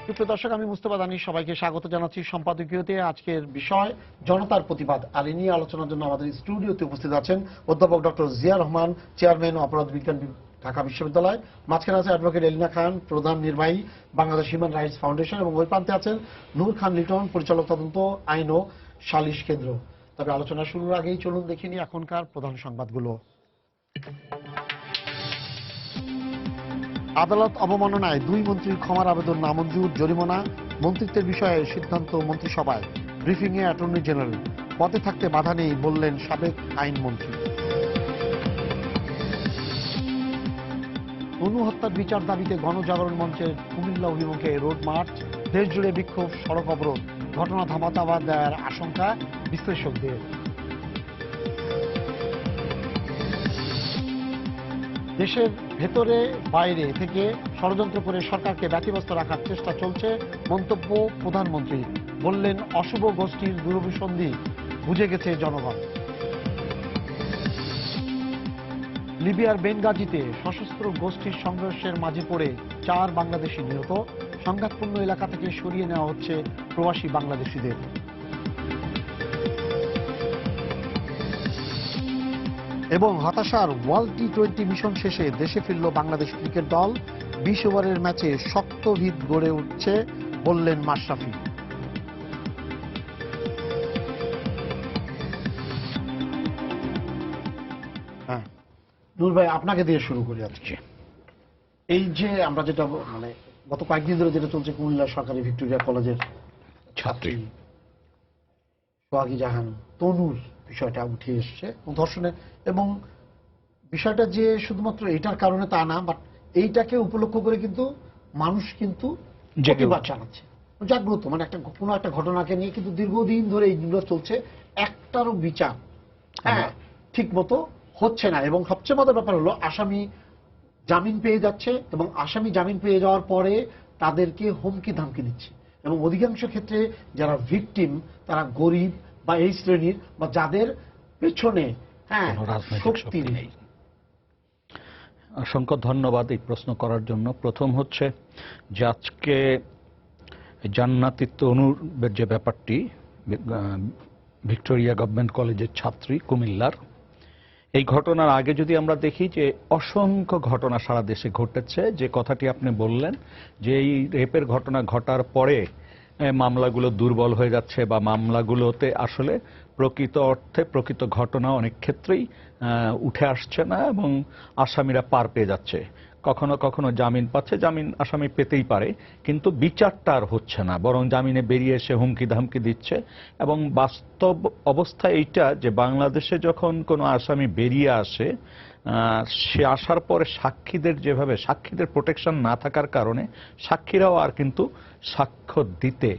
সুপ্রিয় দর্শক, আমি মুস্তফা দানি সবাইকে স্বাগত জানাচ্ছি সম্পাদকীয়তে। আজকের বিষয় জনতার প্রতিবাদ, আর এ নিয়ে আলোচনার জন্য আমাদের স্টুডিওতে উপস্থিত আছেন অধ্যাপক ডক্টর জিয়া রহমান, চেয়ারম্যান অপরাধ বিজ্ঞান ঢাকা বিশ্ববিদ্যালয়। মাঝখানে আছে অ্যাডভোকেট এলিনা খান, প্রধান নির্বাহী বাংলাদেশ হিউম্যান রাইটস ফাউন্ডেশন, এবং ওই প্রান্তে আছেন নূর খান লিটন, পরিচালক তদন্ত আইন ও সালিশ কেন্দ্র। তবে আলোচনা শুরুর আগেই চলুন দেখে নিই এখনকার প্রধান সংবাদগুলো। আদালত অবমাননায় 2 মন্ত্রীর ক্ষমার আবেদন নামঞ্জুর, জরিমানা, মন্ত্রিত্বের বিষয়ে সিদ্ধান্ত মন্ত্রিসভায়। ব্রিফিংয়ে অ্যাটর্নি জেনারেল, পদে থাকতে বাধা নেই বললেন সাবেক আইনমন্ত্রী। তনু হত্যার বিচার দাবিতে গণজাগরণ মঞ্চের কুমিল্লা অভিমুখে রোড মার্চ, দেশ জুড়ে বিক্ষোভ, সড়ক অবরোধ। ঘটনা ধামাচাপা দেওয়ার আশঙ্কা বিশ্লেষকদের। দেশের ভেতরে বাইরে থেকে ষড়যন্ত্র করে সরকারকে ব্যতিব্যস্ত রাখার চেষ্টা চলছে, মন্তব্য প্রধানমন্ত্রী। বললেন অশুভ গোষ্ঠীর দূরভিসন্ধি বুঝে গেছে জনগণ। লিবিয়ার বেনগাজিতে সশস্ত্র গোষ্ঠীর সংঘর্ষের মাঝে পড়ে 4 বাংলাদেশি নিহত, সংঘাতপূর্ণ এলাকা থেকে সরিয়ে নেওয়া হচ্ছে প্রবাসী বাংলাদেশিদের। এবং হতাশার ওয়ার্ল্ড টি-20 মিশন শেষে দেশে ফিরল বাংলাদেশ ক্রিকেট দল। 20 ওভারের ম্যাচে শক্ত ভিত গড়ে উঠছে বললেন মাশরাফি। হ্যাঁ নূর ভাই, আপনাকে দিয়ে শুরু করি আজকে। এই যে আমরা যেটা গত কয়েকদিন ধরে যেটা চলছে, কুমিল্লা সরকারি ভিক্টোরিয়া কলেজের ছাত্রী সোহাগী জাহান তনুর বিষয়টা উঠে এসছে ধর্ষণে, এবং বিষয়টা যে শুধুমাত্র এটার কারণে তা না, বাট এইটাকে উপলক্ষ করে কিন্তু মানুষ কিন্তু প্রতিবাদ জানাচ্ছে, জাগ্রত, একটা কোনো একটা ঘটনাকে নিয়ে কিন্তু দীর্ঘদিন ধরে এইগুলো চলছে, একটারও বিচার ঠিক মতো হচ্ছে না। এবং সবচেয়ে মজার ব্যাপার হলো আসামি জামিন পেয়ে যাচ্ছে, এবং আসামি জামিন পেয়ে যাওয়ার পরে তাদেরকে হুমকি ধামকি দিচ্ছে, এবং অধিকাংশ ক্ষেত্রে যারা ভিকটিম তারা গরিব বা এই শ্রেণীর, বা যাদের পেছনে শক্তি নেই। অসংখ্য ধন্যবাদ এই প্রশ্ন করার জন্য। প্রথম হচ্ছে যে আজকে জান্নাতি তনুর যে ব্যাপারটি, ভিক্টোরিয়া গভর্নমেন্ট কলেজের ছাত্রী কুমিল্লার, এই ঘটনার আগে যদি আমরা দেখি যে অসংখ্য ঘটনা সারা দেশে ঘটেছে। যে কথাটি আপনি বললেন যে এই রেপের ঘটনা ঘটার পরে মামলাগুলো দুর্বল হয়ে যাচ্ছে, বা মামলাগুলোতে আসলে প্রকৃত অর্থে প্রকৃত ঘটনা অনেক ক্ষেত্রেই উঠে আসছে না, এবং আসামিরা পার পেয়ে যাচ্ছে। কখনো কখনো জামিন পাচ্ছে, জামিন আসামি পেতেই পারে, কিন্তু বিচারটা আর হচ্ছে না, বরং জামিনে বেরিয়ে এসে হুমকি ধামকি দিচ্ছে। এবং বাস্তব অবস্থা এইটা যে বাংলাদেশে যখন কোনো আসামি বেরিয়ে আসে, সে আসার পরে সাক্ষীদের যেভাবে সাক্ষীদের প্রোটেকশন না থাকার কারণে সাক্ষীরাও আর কিন্তু সাক্ষ্য দিতে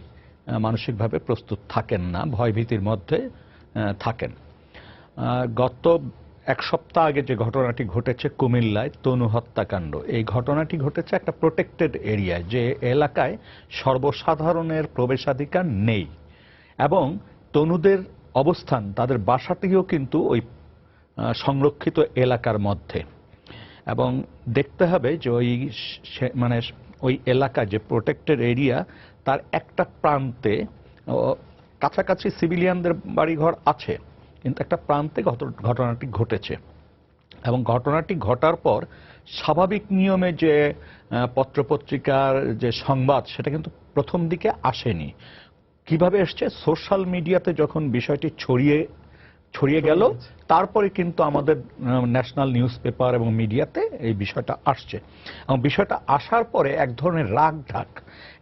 মানসিকভাবে প্রস্তুত থাকেন না, ভয়ভীতির মধ্যে থাকেন। গত 1 সপ্তাহ আগে যে ঘটনাটি ঘটেছে কুমিল্লায়, তনু হত্যাকাণ্ড, এই ঘটনাটি ঘটেছে একটা প্রোটেক্টেড এরিয়ায়, যে এলাকায় সর্বসাধারণের প্রবেশাধিকার নেই, এবং তনুদের অবস্থান, তাদের বাসাটিও কিন্তু ওই সংরক্ষিত এলাকার মধ্যে। এবং দেখতে হবে যে ওই এলাকা যে প্রোটেক্টেড এরিয়া, তার একটা প্রান্তে কাছাকাছি সিভিলিয়ানদের বাড়িঘর আছে, কিন্তু একটা প্রান্তে ঘটনাটি ঘটেছে। এবং ঘটনাটি ঘটার পর স্বাভাবিক নিয়মে যে পত্রপত্রিকার যে সংবাদ, সেটা কিন্তু প্রথম দিকে আসেনি। কিভাবে এসছে? সোশ্যাল মিডিয়াতে যখন বিষয়টি ছড়িয়ে গেল, তারপরে কিন্তু আমাদের ন্যাশনাল নিউজ পেপার এবং মিডিয়াতে এই বিষয়টা আসছে। এবং বিষয়টা আসার পরে এক ধরনের রাগ ঢাক,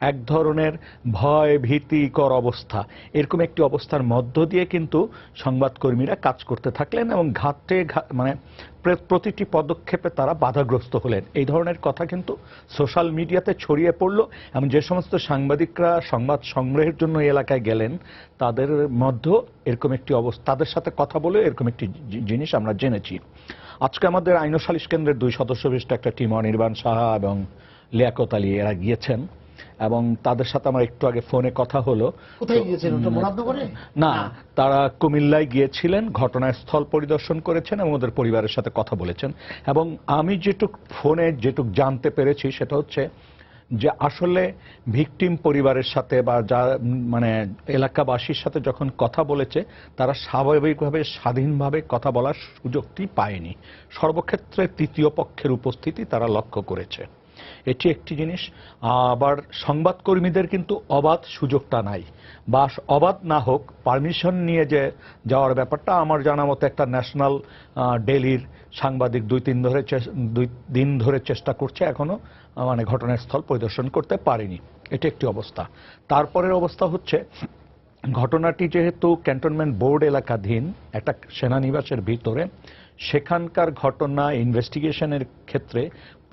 এক ধরনের ভয় ভীতিকর অবস্থা, এরকম একটি অবস্থার মধ্য দিয়ে কিন্তু সংবাদকর্মীরা কাজ করতে থাকলেন, এবং প্রতিটি পদক্ষেপে তারা বাধাগ্রস্ত হলেন। এই ধরনের কথা কিন্তু সোশ্যাল মিডিয়াতে ছড়িয়ে পড়ল, এবং যে সমস্ত সাংবাদিকরা সংবাদ সংগ্রহের জন্য এলাকায় গেলেন, তাদের মধ্যে এরকম একটি অবস্থা, তাদের সাথে কথা বলে এরকম একটি জিনিস আমরা জেনেছি। আজকে আমাদের আইন ও সালিশ কেন্দ্রের 2 সদস্য বিশিষ্ট একটা টিম, অনির্বাণ সাহা এবং লিয়াকত আলী, এরা গিয়েছেন, এবং তাদের সাথে আমার একটু আগে ফোনে কথা হলো। কোথায় গিয়েছেন? মুরাদনগরে? না, তারা কুমিল্লায় গিয়েছিলেন, ঘটনাস্থল পরিদর্শন করেছেন এবং ওদের পরিবারের সাথে কথা বলেছেন। এবং আমি ফোনে যেটুক জানতে পেরেছি সেটা হচ্ছে যে আসলে ভিকটিম পরিবারের সাথে বা যা মানে এলাকাবাসীর সাথে যখন কথা বলেছে তারা স্বাভাবিকভাবে স্বাধীনভাবে কথা বলার সুযোগটি পায়নি। সর্বক্ষেত্রে তৃতীয় পক্ষের উপস্থিতি তারা লক্ষ্য করেছে। এটি একটি জিনিস। আবার সংবাদকর্মীদের কিন্তু অবাধ সুযোগটা নাই, বা অবাধ না হোক পারমিশন নিয়ে যে যাওয়ার ব্যাপারটা আমার জানা মতো একটা ন্যাশনাল ডেইলির সাংবাদিক 2 দিন ধরে চেষ্টা করছে, এখনো মানে ঘটনাস্থল পরিদর্শন করতে পারেনি। এটি একটি অবস্থা। তারপরের অবস্থা হচ্ছে ঘটনাটি যেহেতু ক্যান্টনমেন্ট বোর্ড এলাকাধীন একটা সেনানিবাসের ভিতরে, সেখানকার ঘটনা ইনভেস্টিগেশনের ক্ষেত্রে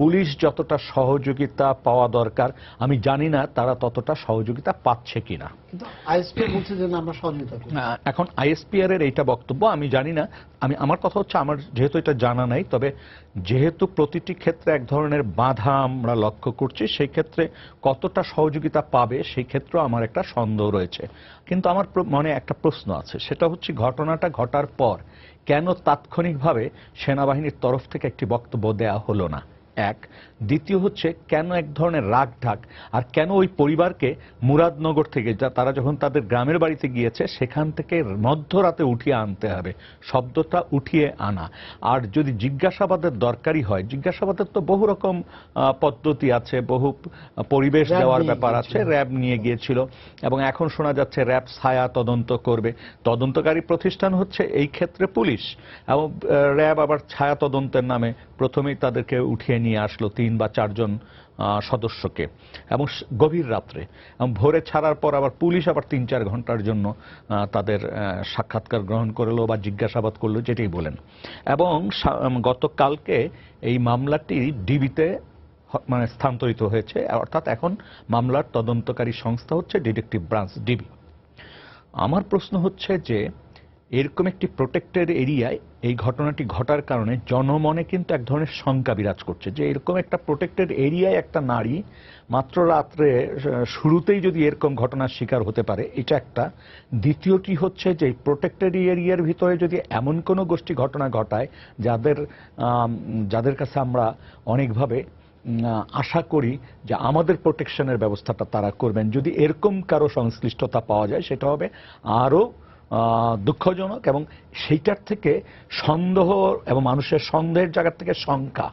পুলিশ যতটা সহযোগিতা পাওয়া দরকার আমি জানি না তারা ততটা সহযোগিতা পাচ্ছে কিনা। কিন্তু আইএসপি বলছে যে না, আমরা সহযোগিতা করি। এখন আইএসপিআর এর এইটা বক্তব্য আমি জানি না। আমার কথা হচ্ছে আমার যেহেতু এটা জানা নাই, তবে যেহেতু প্রতিটি ক্ষেত্রে এক ধরনের বাধা আমরা লক্ষ্য করছি, সেই ক্ষেত্রে কতটা সহযোগিতা পাবে সেই ক্ষেত্রে আমার একটা সন্দেহ রয়েছে। কিন্তু আমার মনে একটা প্রশ্ন আছে, সেটা হচ্ছে ঘটনাটা ঘটার পর কেন তাৎক্ষণিকভাবে সেনাবাহিনীর তরফ থেকে একটি বক্তব্য দেয়া হলো না, এক। দ্বিতীয় হচ্ছে কেন এক ধরনের রাগ ঢাক, আর কেন ওই পরিবারকে মুরাদনগর থেকে তারা যখন তাদের গ্রামের বাড়িতে গিয়েছে সেখান থেকে মধ্যরাতে উঠিয়ে আনতে হবে, শব্দটা উঠিয়ে আনা। আর যদি জিজ্ঞাসাবাদের দরকারই হয়, জিজ্ঞাসাবাদের তো বহু রকম পদ্ধতি আছে, বহু পরিবেশ দেওয়ার ব্যাপার আছে। র্যাব নিয়ে গিয়েছিল এবং এখন শোনা যাচ্ছে র্যাব ছায়া তদন্ত করবে। তদন্তকারী প্রতিষ্ঠান হচ্ছে এই ক্ষেত্রে পুলিশ, এবং র্যাব আবার ছায়া তদন্তের নামে প্রথমেই তাদেরকে উঠিয়ে নিয়ে আসলো 3 বা 4 জন সদস্যকে, এবং গভীর রাত্রে, এবং ভোরে ছাড়ার পর আবার পুলিশ আবার 3-4 ঘন্টার জন্য তাদের সাক্ষাৎকার গ্রহণ করলো বা জিজ্ঞাসাবাদ করলো, যেটাই বলেন। এবং গতকালকে এই মামলাটি ডিবিতে মানে স্থানান্তরিত হয়েছে, অর্থাৎ এখন মামলার তদন্তকারী সংস্থা হচ্ছে ডিটেকটিভ ব্রাঞ্চ, ডিবি। আমার প্রশ্ন হচ্ছে যে এরকম একটি প্রোটেক্টেড এরিয়ায় এই ঘটনাটি ঘটার কারণে জনমনে কিন্তু এক ধরনের শঙ্কা বিরাজ করছে যে এরকম একটা প্রোটেক্টেড এরিয়ায় একটা নারী মাত্র রাত্রে শুরুতেই যদি এরকম ঘটনার শিকার হতে পারে, এটা একটা। দ্বিতীয়টি হচ্ছে যে প্রোটেক্টেড এরিয়ার ভিতরে যদি এমন কোনো গোষ্ঠী ঘটনা ঘটায় যাদের কাছে আমরা অনেকভাবে আশা করি যে আমাদের প্রোটেকশনের ব্যবস্থাটা তারা করবেন, যদি এরকম কারো সংশ্লিষ্টতা পাওয়া যায় সেটা হবে আরও দুঃখজনক, এবং সেইটার থেকে সন্দেহ এবং মানুষের সন্দেহের জায়গা থেকে শঙ্কা,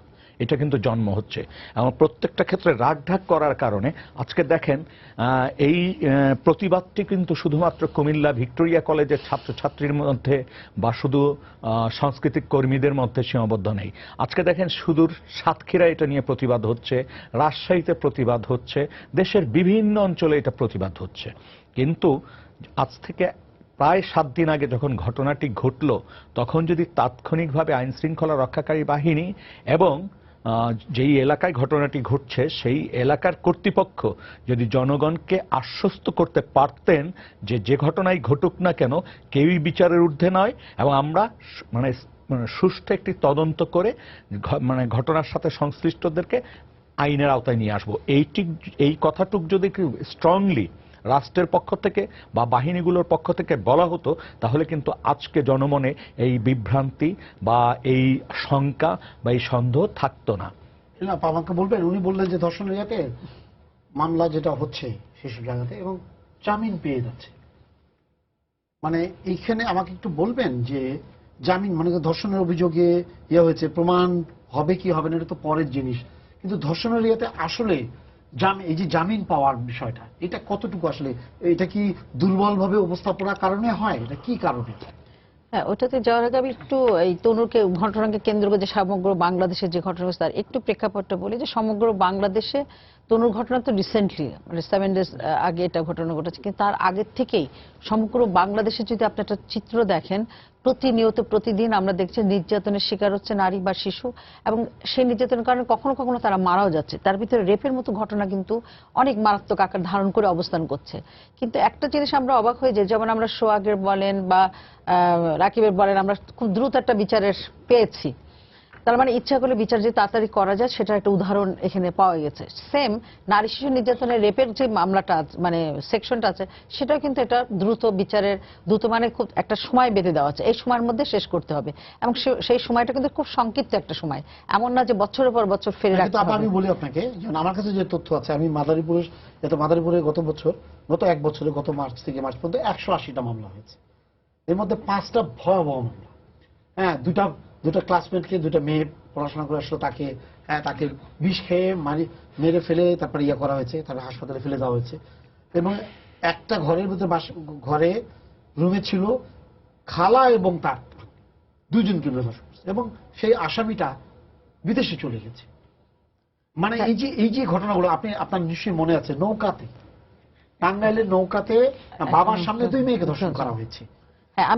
এটা কিন্তু জন্ম হচ্ছে। এবং প্রত্যেকটা ক্ষেত্রে রাগঢাক করার কারণে আজকে দেখেন এই প্রতিবাদটি কিন্তু শুধুমাত্র কুমিল্লা ভিক্টোরিয়া কলেজের ছাত্রছাত্রীর মধ্যে বা শুধু সাংস্কৃতিক কর্মীদের মধ্যে সীমাবদ্ধ নেই। আজকে দেখেন সুদূর সাতক্ষীরা এটা নিয়ে প্রতিবাদ হচ্ছে, রাজশাহীতে প্রতিবাদ হচ্ছে, দেশের বিভিন্ন অঞ্চলে এটা প্রতিবাদ হচ্ছে। কিন্তু আজ থেকে প্রায় 7 দিন আগে যখন ঘটনাটি ঘটল, তখন যদি তাৎক্ষণিকভাবে আইন শৃঙ্খলা রক্ষাকারী বাহিনী এবং যেই এলাকায় ঘটনাটি ঘটছে সেই এলাকার কর্তৃপক্ষ যদি জনগণকে আশ্বস্ত করতে পারতেন যে যে ঘটনাই ঘটুক না কেন কেউই বিচারের ঊর্ধ্বে নয়, এবং আমরা মানে সুষ্ঠু একটি তদন্ত করে মানে ঘটনার সাথে সংশ্লিষ্টদেরকে আইনের আওতায় নিয়ে আসবো, এই কথাটুক যদি স্ট্রংলি রাষ্ট্রের পক্ষ থেকে বা বাহিনীগুলোর পক্ষ থেকে বলা হতো, তাহলে কিন্তু আজকে জনমনে এই বিভ্রান্তি বা এই শঙ্কা বা এই সন্দেহ থাকতো না। আমাকে বলবেন, উনি বললেন যে ধর্ষণের ইয়াতে মামলা যেটা হচ্ছে সেসব জায়গাতে এবং জামিন পেয়ে যাচ্ছে, মানে এইখানে আমাকে একটু বলবেন যে জামিন মানে ধর্ষণের অভিযোগে ইয়ে হয়েছে, প্রমাণ হবে কি হবে না এটা তো পরের জিনিস, কিন্তু ধর্ষণের ইয়াতে আসলে এই যে জামিন পাওয়ার বিষয়টা, এটা কতটুকু আসলে, এটা কি দুর্বলভাবে উপস্থাপনার কারণে হয়, এটা কি কারণে? হ্যাঁ, ওটাতে যাওয়ার আগে আমি একটু এই তনুকে ঘটনাকে কেন্দ্র করে যে সমগ্র বাংলাদেশের যে ঘটনা তার একটু প্রেক্ষাপটটা বলি। যে সমগ্র বাংলাদেশে তনুর ঘটনা তো রিসেন্টলি মানে 7 days আগে এটা ঘটনা ঘটেছে, কিন্তু তার আগের থেকেই সমগ্র বাংলাদেশে যদি আপনি একটা চিত্র দেখেন, প্রতিনিয়ত প্রতিদিন আমরা দেখছি নির্যাতনের শিকার হচ্ছে নারী বা শিশু, এবং সেই নির্যাতনের কারণে কখনো কখনো তারা মারাও যাচ্ছে। তার ভিতরে রেপের মতো ঘটনা কিন্তু অনেক মারাত্মক আকার ধারণ করে অবস্থান করছে। কিন্তু একটা জিনিস আমরা অবাক হয়ে যাই, যেমন আমরা সোহাগের বলেন বা রাকিবের বলেন, আমরা খুব দ্রুত একটা বিচারের পেয়েছি। তার মানে ইচ্ছা করলে বিচার যে তাড়াতাড়ি করা যায় সেটা একটা উদাহরণ এখানে পাওয়া গেছে। সেম নারী শিশু নির্যাতনের রেপের যে মামলাটা মানে সেকশনটা আছে সেটাও কিন্তু এটা দ্রুত বিচারের দ্রুত মানে খুব একটা সময় বেঁধে দেওয়া আছে, এই সময়ের মধ্যে শেষ করতে হবে, এবং সেই সময়টা কিন্তু খুব সংক্ষিপ্ত একটা সময়, এমন না যে বছরের পর বছর ফেলে রাখতে হবে। আমি বলি আপনাকে, যেমন আমার কাছে যে তথ্য আছে, আমি মাদারীপুরে গত এক বছরে গত মার্চ থেকে মার্চ পর্যন্ত 180টা মামলা হয়েছে। এর মধ্যে 5টা ভয়াবহ মামলা। হ্যাঁ, দুটা ক্লাসমেটকে, দুটা মেয়ে পড়াশোনা করে আসলো, তাকে বিষ খেয়ে মেরে ফেলে তারপরে করা হয়েছে, তারপরে হাসপাতালে ফেলে দেওয়া হয়েছে। এবং একটা ঘরের ভিতরে রুমে ছিল খালা এবং তার দুজনকে বের করছে, এবং সেই আসামিটা বিদেশে চলে গেছে। মানে এই যে ঘটনাগুলো আপনার নিশ্চয়ই মনে আছে, নৌকাতে, টাঙ্গাইলের নৌকাতে বাবার সামনে 2 মেয়েকে ধর্ষণ করা হয়েছে।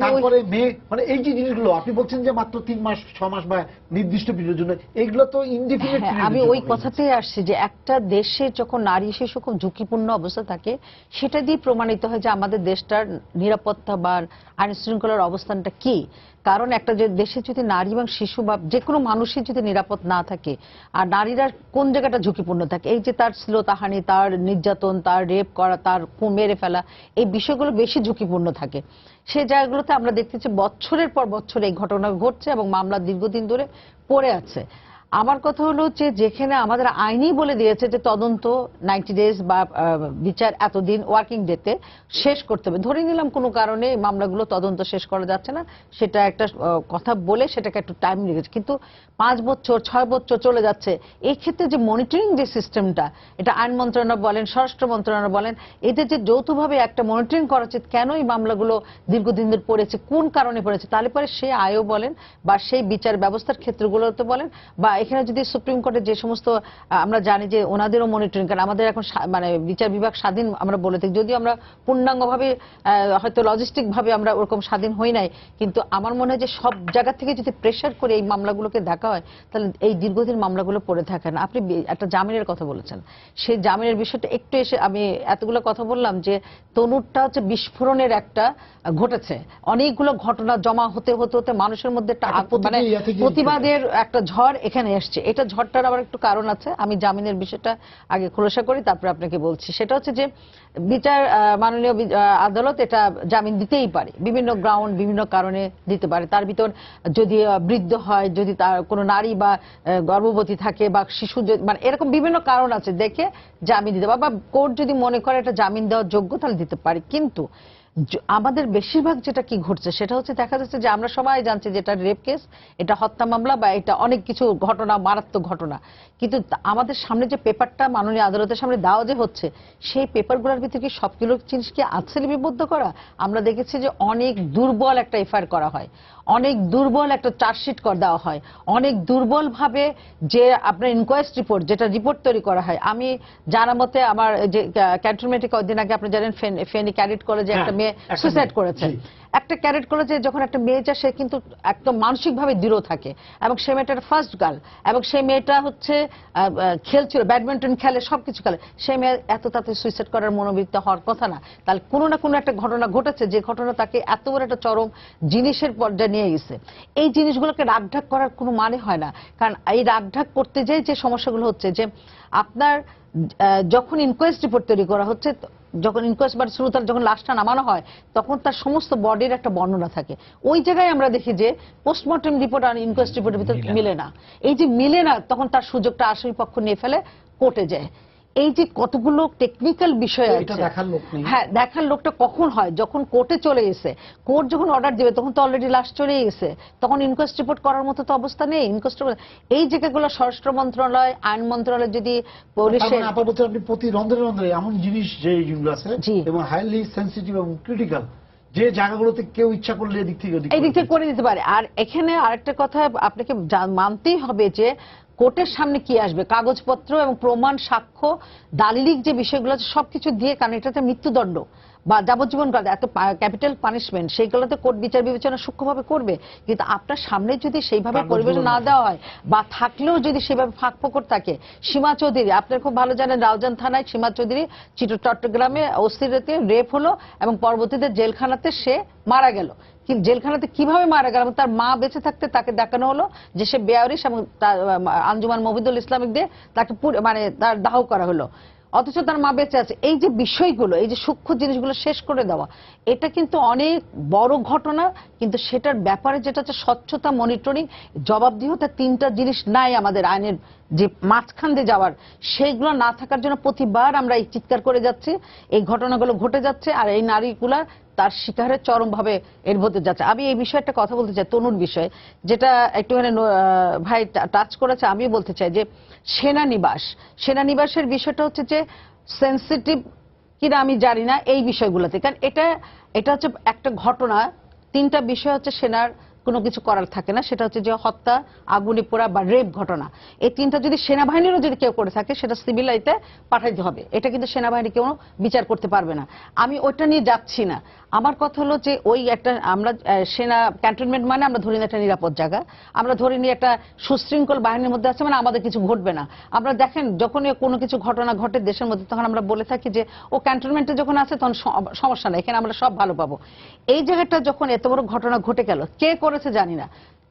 তারপরে মেয়ে, মানে এই যে জিনিসগুলো আপনি বলছেন যে মাত্র 3 মাস 6 মাস বা নির্দিষ্ট পিরিয়ডের জন্য, এগুলো তো ইনডিফিনিট। আমি ওই কথাতেই আসছি যে একটা দেশে যখন নারী শিশু খুব ঝুঁকিপূর্ণ অবস্থা থাকে, সেটা দিয়ে প্রমাণিত হয় যে আমাদের দেশটার নিরাপত্তা বা আইন শৃঙ্খলার অবস্থানটা কি। কারণ একটা যে দেশে যদি নারী এবং শিশু বা যে কোনো মানুষই যদি নিরাপদ না থাকে, আর নারীরা কোন জায়গাটা ঝুঁকিপূর্ণ থাকে, এই যে তার শ্লীলতাহানি, তার নির্যাতন, তার রেপ করা, তার মেরে ফেলা, এই বিষয়গুলো বেশি ঝুঁকিপূর্ণ থাকে। সেই জায়গাগুলোতে আমরা দেখতেছি বছরের পর বছর এই ঘটনা ঘটছে এবং মামলা দীর্ঘদিন ধরে পড়ে আছে। আমার কথা হলো যে যেখানে আমাদের আইনই বলে দিয়েছে যে তদন্ত 90 ডেজ বা বিচার এতদিন ওয়ার্কিং ডেতে শেষ করতে হবে, ধরে নিলাম কোনো কারণে এই মামলাগুলো তদন্ত শেষ করা যাচ্ছে না, সেটা একটা কথা বলে সেটাকে একটু টাইম লেগেছে, কিন্তু 5 বছর 6 বছর চলে যাচ্ছে। এই ক্ষেত্রে যে মনিটরিং যে সিস্টেমটা, এটা আইন মন্ত্রণালয় বলেন, স্বরাষ্ট্র মন্ত্রণালয় বলেন, এদের যে যৌথভাবে একটা মনিটরিং করা উচিত, কেন এই মামলাগুলো দীর্ঘদিন ধরে পড়েছে, কোন কারণে পড়েছে, তাহলে পরে সে আয়ও বলেন বা সেই বিচার ব্যবস্থার ক্ষেত্রগুলোতে বলেন, বা এখানে যদি সুপ্রিম কোর্টের যে সমস্ত আমরা জানি যে ওনাদেরও মনিটরিং, কারণ আমাদের এখন মানে বিচার বিভাগ স্বাধীন আমরা বলে থাকি, যদিও আমরা পূর্ণাঙ্গভাবে হয়তো লজিস্টিক ভাবে আমরা ওরকম স্বাধীন হই নাই, কিন্তু আমার মনে হয় যে সব জায়গা থেকে যদি প্রেশার করে এই মামলাগুলোকে দেখা হয়, তাহলে এই দীর্ঘদিন মামলাগুলো পড়ে থাকে না। আপনি একটা জামিনের কথা বলেছেন, সেই জামিনের বিষয়টা একটু এসে আমি এতগুলো কথা বললাম যে তনুরটা হচ্ছে বিস্ফোরণের একটা ঘটেছে, অনেকগুলো ঘটনা জমা হতে হতে হতে মানুষের মধ্যে একটা মানে প্রতিবাদের একটা ঝড় এখানে এসছে। এটা ঝড়টার আবার একটু কারণ আছে, আমি জামিনের বিষয়টা আগে খোলাসা করি তারপরে আপনাকে বলছি। সেটা হচ্ছে যে বিচার মাননীয় আদালত এটা জামিন দিতেই পারে, বিভিন্ন গ্রাউন্ড বিভিন্ন কারণে দিতে পারে। তার ভিতর যদি বৃদ্ধ হয়, যদি তার কোনো নারী বা গর্ভবতী থাকে বা শিশু, মানে এরকম বিভিন্ন কারণ আছে দেখে জামিন দিতে পারে, বা কোর্ট যদি মনে করে এটা জামিন দেওয়ার যোগ্য তাহলে দিতে পারে। কিন্তু আমাদের বেশিরভাগ যেটা কি ঘটছে সেটা হচ্ছে দেখা যাচ্ছে যে আমরা সবাই জানছি যে এটা রেপ কেস, এটা হত্যা মামলা বা এটা অনেক কিছু ঘটনা, মারাত্মক ঘটনা, কিন্তু আমাদের সামনে যে পেপারটা মাননীয় আদালতের সামনে দেওয়া যে হচ্ছে, সেই পেপারগুলোর ভিতরে কি সবগুলো জিনিস কি আছে লিপিবদ্ধ করা? আমরা দেখেছি যে অনেক দুর্বল একটা এফআইআর করা হয়, অনেক দুর্বল একটা চার্জশিট দেওয়া হয়, অনেক দুর্বল ভাবে যে আপনার ইনকোয়েস্ট রিপোর্ট, যেটা রিপোর্ট তৈরি করা হয়। আমি জানা মতে আমার যে ক্যান্টনমেন্টে কয়েকদিন আগে আপনি জানেন ফেনী ক্যাডেট কলেজে একটা মেয়ে সুইসাইড করেছে। একটা ক্যাডেট কলেজে যখন একটা মেয়ে যায়, সে কিন্তু একদম মানসিকভাবে দৃঢ় থাকে, এবং সে মেয়েটার ফার্স্ট গার্ল, এবং সেই মেয়েটা হচ্ছে খেলছিল, ব্যাডমিন্টন খেলে, সবকিছু খেলে, সেই মেয়ে এত তাতে সুইসাইড করার মনোবৃত্তি হওয়ার কথা না। তাহলে কোনো না কোনো একটা ঘটনা ঘটেছে, যে ঘটনা তাকে এত বড় একটা চরম জিনিসের পর্যায়ে নিয়ে গেছে। এই জিনিসগুলোকে রাগঢাক করার কোনো মানে হয় না, কারণ এই রাগঢাক করতে যে সমস্যাগুলো হচ্ছে যে আপনার যখন ইনকোয়েস্ট রিপোর্ট তৈরি করা হচ্ছে, যখন ইনকোয়েস্ট বা শুরুতার যখন লাশটা নামানো হয়, তখন তার সমস্ত বডির একটা বর্ণনা থাকে। ওই জায়গায় আমরা দেখি যে পোস্টমর্টম রিপোর্ট আর ইনকোয়েস্ট রিপোর্টের ভিতরে মিলে না। এই যে মিলে না, তখন তার সুযোগটা আসামি পক্ষ নিয়ে ফেলে, কোর্টে যায়। এই যে কতগুলো টেকনিক্যাল বিষয় আছে, হ্যাঁ, দেখার লোকটা কখন হয়, যখন কোর্টে চলে গেছে, কোর্ট যখন অর্ডার দিবে তখন তো অলরেডি লাশ চলে গেছে, তখন ইনকোয়েস্ট রিপোর্ট করার মতো তো অবস্থা নেই। ইনকোয়েস্ট এই জায়গাগুলো স্বরাষ্ট্র মন্ত্রণালয়, আইন মন্ত্রণালয় যদি পুলিশের, আপনি প্রতি রন্ধ্রে রন্ধ্রে এমন জিনিস যেগুলো আছে এবং হাইলি সেনসিটিভ এবং ক্রিটিক্যাল, যে জায়গাগুলোতে কেউ ইচ্ছা করলে এই দিক থেকে করে দিতে পারে। আর এখানে আরেকটা কথা আপনাকে মানতেই হবে যে কোর্টের সামনে কি আসবে, কাগজপত্র এবং প্রমাণ, সাক্ষ্য, দালিলিক যে বিষয়গুলো আছে সবকিছু দিয়ে, কারণ এটাতে মৃত্যুদণ্ড, বা যাবজ্জীবন কারাদণ্ড, এত ক্যাপিটাল পানিশমেন্ট, সেইগুলোতে কোর্ট বিচার বিবেচনা সূক্ষ্মভাবে করবে। কিন্তু আপনার সামনে যদি সেইভাবে পরিবেশ না দেওয়া হয়, বা থাকলেও যদি সেভাবে ফাঁক ফোকর থাকে, সীমা চৌধুরী আপনারা খুব ভালো জানেন, রাউজান থানায় সীমা চৌধুরী চট্টগ্রামে অস্থিরতে রেপ হলো এবং পরবর্তীতে জেলখানাতে সে মারা গেল। কিন্তু জেলখানাতে কিভাবে মারা গেল, তার মা বেঁচে থাকতে তাকে দেখানো হলো যে সে বেয়ারিশ, এবং আঞ্জুমান মফিদুল ইসলামিক দিয়ে তাকে মানে তার দাহ করা হলো, অথচ তার মা বেঁচে আছে। এই যে বিষয়গুলো, এই যে সূক্ষ্ম জিনিসগুলো শেষ করে দেওয়া, এটা কিন্তু অনেক বড় ঘটনা। কিন্তু সেটার ব্যাপারে যেটা হচ্ছে স্বচ্ছতা, মনিটরিং, জবাবদিহিতা, তিনটা জিনিস নাই আমাদের আইনের যে মাঝখান দিয়ে যাওয়ার, সেইগুলো না থাকার জন্য প্রতিবার আমরা এই চিৎকার করে যাচ্ছি, এই ঘটনাগুলো ঘটে যাচ্ছে, আর এই নারীগুলা তার শিকারে চরমভাবে এর মধ্যে যাচ্ছে। আমি এই বিষয়ে একটা কথা বলতে চাই, তনুর বিষয়ে, যেটা একটুখানি ভাই টাচ করেছে, আমি বলতে চাই যে সেনানিবাসের বিষয়টা হচ্ছে যে সেন্সিটিভ কিনা আমি জানি না এই বিষয়গুলোতে, কারণ এটা হচ্ছে একটা ঘটনা, তিনটা বিষয় হচ্ছে সেনার কোনো কিছু করার থাকে না, সেটা হচ্ছে যে হত্যা, আগুনে পোড়া বা রেপ ঘটনা। এই তিনটা যদি সেনাবাহিনীরও যদি কেউ করে থাকে সেটা সিভিল আইতে পাঠাইতে হবে, এটা কিন্তু সেনাবাহিনী কেউ বিচার করতে পারবে না। আমি ওইটা নিয়ে যাচ্ছি না, আমার কথা হলো যে ওই একটা আমরা সেনা ক্যান্টনমেন্ট মানে আমরা ধরি না একটা নিরাপদ জায়গা, আমরা ধরে নিয়ে একটা সুশৃঙ্খল বাহিনীর মধ্যে আছে মানে আমাদের কিছু ঘটবে না। আমরা দেখেন যখনই কোনো কিছু ঘটনা ঘটে দেশের মধ্যে, তখন আমরা বলে থাকি যে ও ক্যান্টনমেন্টে যখন আছে তখন সমস্যা নেই, এখানে আমরা সব ভালো পাবো। এই জায়গাটা যখন এত বড় ঘটনা ঘটে গেল, কে করেছে জানি না,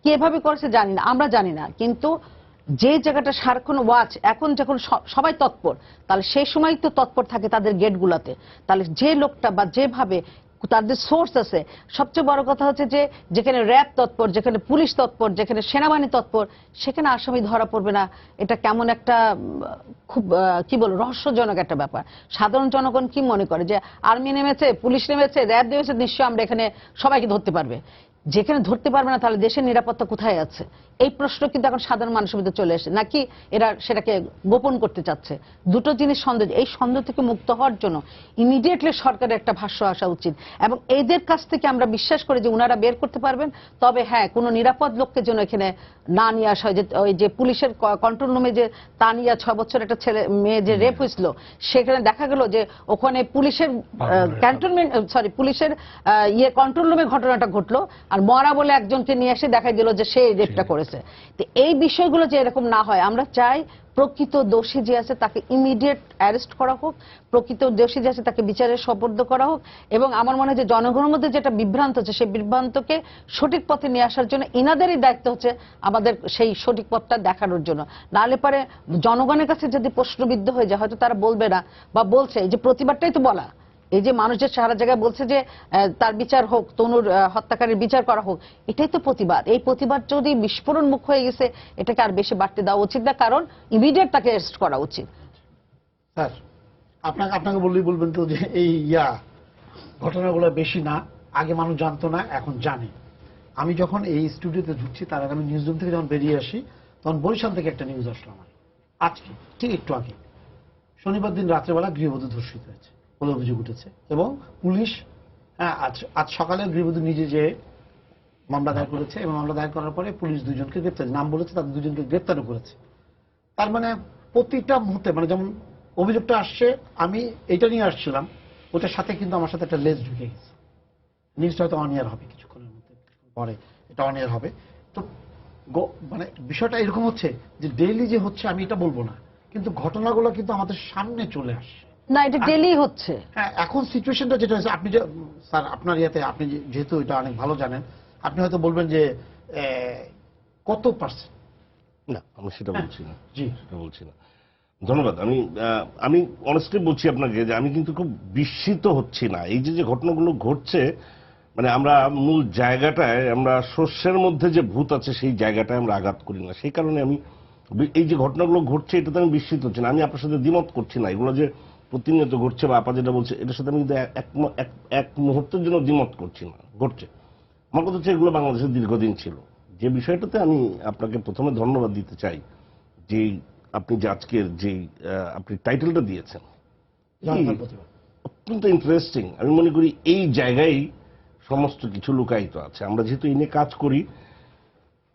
কিভাবে করেছে জানি না, আমরা জানি না, কিন্তু যে জায়গাটা সারাক্ষণ ওয়াচ, এখন যখন সবাই তৎপর, তাহলে সেই সময় তো তৎপর থাকে তাদের গেটগুলোতে, তাহলে যে লোকটা বা যেভাবে তাদের সোর্স আছে, সবচেয়ে বড় কথা হচ্ছে যে যেখানে র্যাব তৎপর, যেখানে পুলিশ তৎপর, যেখানে সেনাবাহিনী তৎপর, সেখানে আসামি ধরা পড়বে না, এটা কেমন একটা খুব কি বলবো রহস্যজনক একটা ব্যাপার। সাধারণ জনগণ কি মনে করে যে আর্মি নেমেছে, পুলিশ নেমেছে, র্যাব নেমেছে, নিশ্চয়ই আমরা এখানে সবাইকে ধরতে পারবে। যেখানে ধরতে পারবে না তাহলে দেশের নিরাপত্তা কোথায় আছে? এই প্রশ্ন কিন্তু এখন সাধারণ মানুষের মধ্যে চলে আসে, নাকি এরা সেটাকে গোপন করতে চাচ্ছে? দুটো জিনিস সন্দেহ, এই সন্দেহ থেকে মুক্ত হওয়ার জন্য ইমিডিয়েটলি সরকারের একটা ভাষ্য আসা উচিত, এবং এদের কাছ থেকে আমরা বিশ্বাস করি যে উনারা বের করতে পারবেন। তবে হ্যাঁ, কোনো নিরাপদ লোককে যেন এখানে না নিয়ে আসা হয়। যে ওই যে পুলিশের কন্ট্রোল রুমে যে তানিয়া 6 বছর একটা ছেলে মেয়ে যে রেপ হয়েছিল, সেখানে দেখা গেল যে ওখানে পুলিশের ক্যান্টনমেন্ট পুলিশের কন্ট্রোল রুমে ঘটনাটা ঘটলো, আর মরা বলে একজনকে নিয়ে এসে দেখা গেল যে সে রেপটা করেছে। তো এই বিষয়গুলো যে এরকম না হয়, আমরা চাই প্রকৃত দোষী যে আছে তাকে ইমিডিয়েট অ্যারেস্ট করা হোক, প্রকৃত দোষী যে আছে তাকে বিচারের সোপর্দ করা হোক, এবং আমার মনে হয় যে জনগণের মধ্যে যেটা বিভ্রান্ত হচ্ছে সেই বিভ্রান্তকে সঠিক পথে নিয়ে আসার জন্য ইনাদেরই দায়িত্ব হচ্ছে আমাদের সেই সঠিক পথটা দেখানোর জন্য। নাহলে পারে জনগণের কাছে যদি প্রশ্নবিদ্ধ হয়ে যায়, হয়তো তারা বলবে না, বা বলছে যে প্রতিবাদটাই তো বলা, এই যে মানুষ যে সারা জায়গায় বলছে যে তার বিচার হোক, তনুর হত্যাকারীর বিচার করা হোক, এটাই তো প্রতিবাদ। এই প্রতিবাদ যদি বিস্ফোরণ মুখ হয়ে গেছে, এটাকে আর বেশি বাড়তে দেওয়া উচিত না, কারণ ইমিডিয়েট তাকে অ্যারেস্ট করা উচিত। স্যার আপনাকে বললেই বলবেন তো যে এই ঘটনাগুলো বেশি না, আগে মানুষ জানতো না, এখন জানে। আমি যখন এই স্টুডিওতে ঢুকছি তার আগে আমি নিউজ রুম থেকে যখন বেরিয়ে আসি, তখন বরিশাল থেকে একটা নিউজ আসলো আমার, আজকে ঠিক একটু আগে, শনিবার দিন রাত্রেবেলা গৃহবধূ ধর্ষিত হয়েছে বলে অভিযোগ উঠেছে, এবং পুলিশ আজ সকালে গৃহবধূ নিজে যে মামলা দায়ের করেছে, এবং মামলা দায়ের করার পরে পুলিশ 2 জনকে গ্রেপ্তার, নাম বলেছে, তাদের 2 জনকে গ্রেপ্তারও করেছে। তার মানে প্রতিটা মুহূর্তে, মানে যেমন অভিযোগটা আসছে, আমি এটা নিয়ে আসছিলাম, ওটার সাথে কিন্তু আমার সাথে একটা লেজ ঢুকে গেছে। নিউজটা হয়তো অনিয়ার হবে কিছুক্ষণের মধ্যে, পরে এটা অনিয়ার হবে। তো মানে বিষয়টা এরকম হচ্ছে যে ডেইলি যে হচ্ছে আমি এটা বলবো না, কিন্তু ঘটনাগুলো কিন্তু আমাদের সামনে চলে আসছে। না, এটা ডেইলি হচ্ছে। হ্যাঁ, এখন সিচুয়েশনটা যেটা হচ্ছে, আপনি যে স্যার আপনার ইয়াতে, আপনি যেহেতু এটা অনেক ভালো জানেন, আপনি হয়তো বলবেন যে কত পার্সেন্ট। না, আমি সেটা বলছি না, জি সেটা বলছি না। ধন্যবাদ। আমি অনেস্টলি বলছি আপনাকে যে আমি কিন্তু খুব বিস্মিত হচ্ছি না। এই যে ঘটনাগুলো ঘটছে, মানে আমরা মূল জায়গাটায়, আমরা শস্যের মধ্যে যে ভূত আছে সেই জায়গাটায় আমরা আঘাত করি না। সেই কারণে আমি এই যে ঘটনাগুলো ঘটছে এটাতে আমি বিস্মিত হচ্ছি না। আমি আপনার সাথে দ্বিমত করছি না, এগুলো যে প্রতিনিয়ত ঘটছে বা আপা যেটা বলছে এটার সাথে আমি কিন্তু এক মুহূর্তের জন্য দ্বিমত করছি না, ঘটছে। আমার কথা হচ্ছে এগুলো বাংলাদেশের দীর্ঘদিন ছিল। যে বিষয়টাতে আমি আপনাকে প্রথমে ধন্যবাদ দিতে চাই, যে আপনি যে আজকের যে আপনি টাইটেলটা দিয়েছেন অত্যন্ত ইন্টারেস্টিং। আমি মনে করি এই জায়গায় সমস্ত কিছু লুকায়িত আছে। আমরা যেহেতু এই নিয়ে কাজ করি,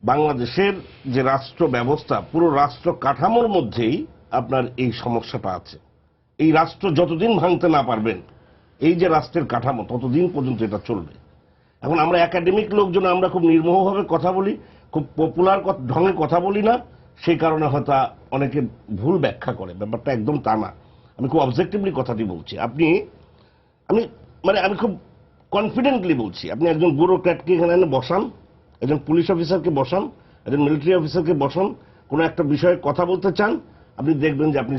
বাংলাদেশের যে রাষ্ট্র ব্যবস্থা, পুরো রাষ্ট্র কাঠামোর মধ্যেই আপনার এই সমস্যাটা আছে। এই রাষ্ট্র যতদিন ভাঙতে না পারবেন, এই যে রাষ্ট্রের কাঠামো, ততদিন পর্যন্ত এটা চলবে। এখন আমরা একাডেমিক লোকজন আমরা খুব নির্মোহভাবে কথা বলি, খুব পপুলার ঢঙে কথা বলি না, সেই কারণে হয়তো অনেকে ভুল ব্যাখ্যা করে। ব্যাপারটা একদম তা না, আমি খুব অবজেক্টিভলি কথাটি বলছি। আমি খুব কনফিডেন্টলি বলছি, আপনি একজন ব্যুরোক্র্যাটকে এখানে এনে বসান, একজন পুলিশ অফিসারকে বসান, একজন মিলিটারি অফিসারকে বসান, কোনো একটা বিষয়ে কথা বলতে চান, আপনি দেখবেন যে আপনি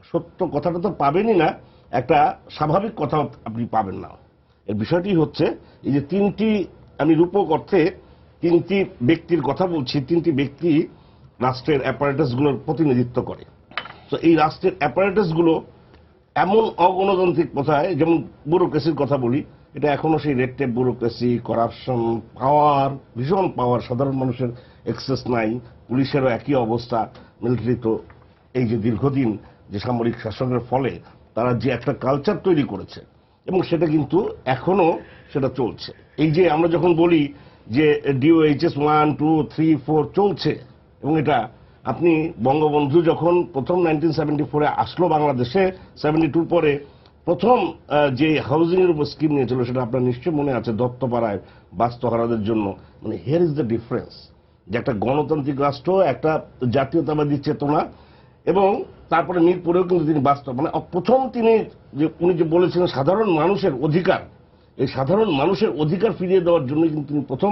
সত্য কথাটা তো পাবেনই না, একটা স্বাভাবিক কথা আপনি পাবেন না। এর বিষয়টি হচ্ছে এই যে তিনটি, আমি রূপক অর্থে তিনটি ব্যক্তির কথা বলছি, তিনটি ব্যক্তি রাষ্ট্রের অ্যাপারেটাসগুলোর প্রতিনিধিত্ব করে। তো এই রাষ্ট্রের অ্যাপারেটাসগুলো এমন অগণতান্ত্রিক কথায়, যেমন ব্যুরোক্রেসির কথা বলি, এটা এখনো সেই রেড টেপ ব্যুরোক্রেসি, করাপশন, পাওয়ার, ভীষণ পাওয়ার, সাধারণ মানুষের এক্সেস নাই, পুলিশেরও একই অবস্থা, মিলিটারি তো এই যে দীর্ঘদিন যে সামরিক শাসনের ফলে তারা যে একটা কালচার তৈরি করেছে এবং সেটা কিন্তু এখনো সেটা চলছে। এই যে আমরা যখন বলি যে DOHS 1, 2, 3, 4 চলছে, এবং এটা আপনি বঙ্গবন্ধু যখন প্রথম 1974-এ আসলো বাংলাদেশে, 72 পরে প্রথম যে হাউজিং এর উপর স্কিম নিয়েছিল সেটা আপনার নিশ্চয়ই মনে আছে, দত্তপাড়ায় বাস্তুহারাদের জন্য। মানে হিয়ার ইজ দ্য ডিফারেন্স, যে একটা গণতান্ত্রিক রাষ্ট্র, একটা জাতীয়তাবাদী চেতনা, এবং তারপরে মিরপুরেও কিন্তু তিনি বাস্তব, মানে প্রথম তিনি উনি যে বলেছিলেন সাধারণ মানুষের অধিকার, এই সাধারণ মানুষের অধিকার ফিরিয়ে দেওয়ার জন্য কিন্তু তিনি প্রথম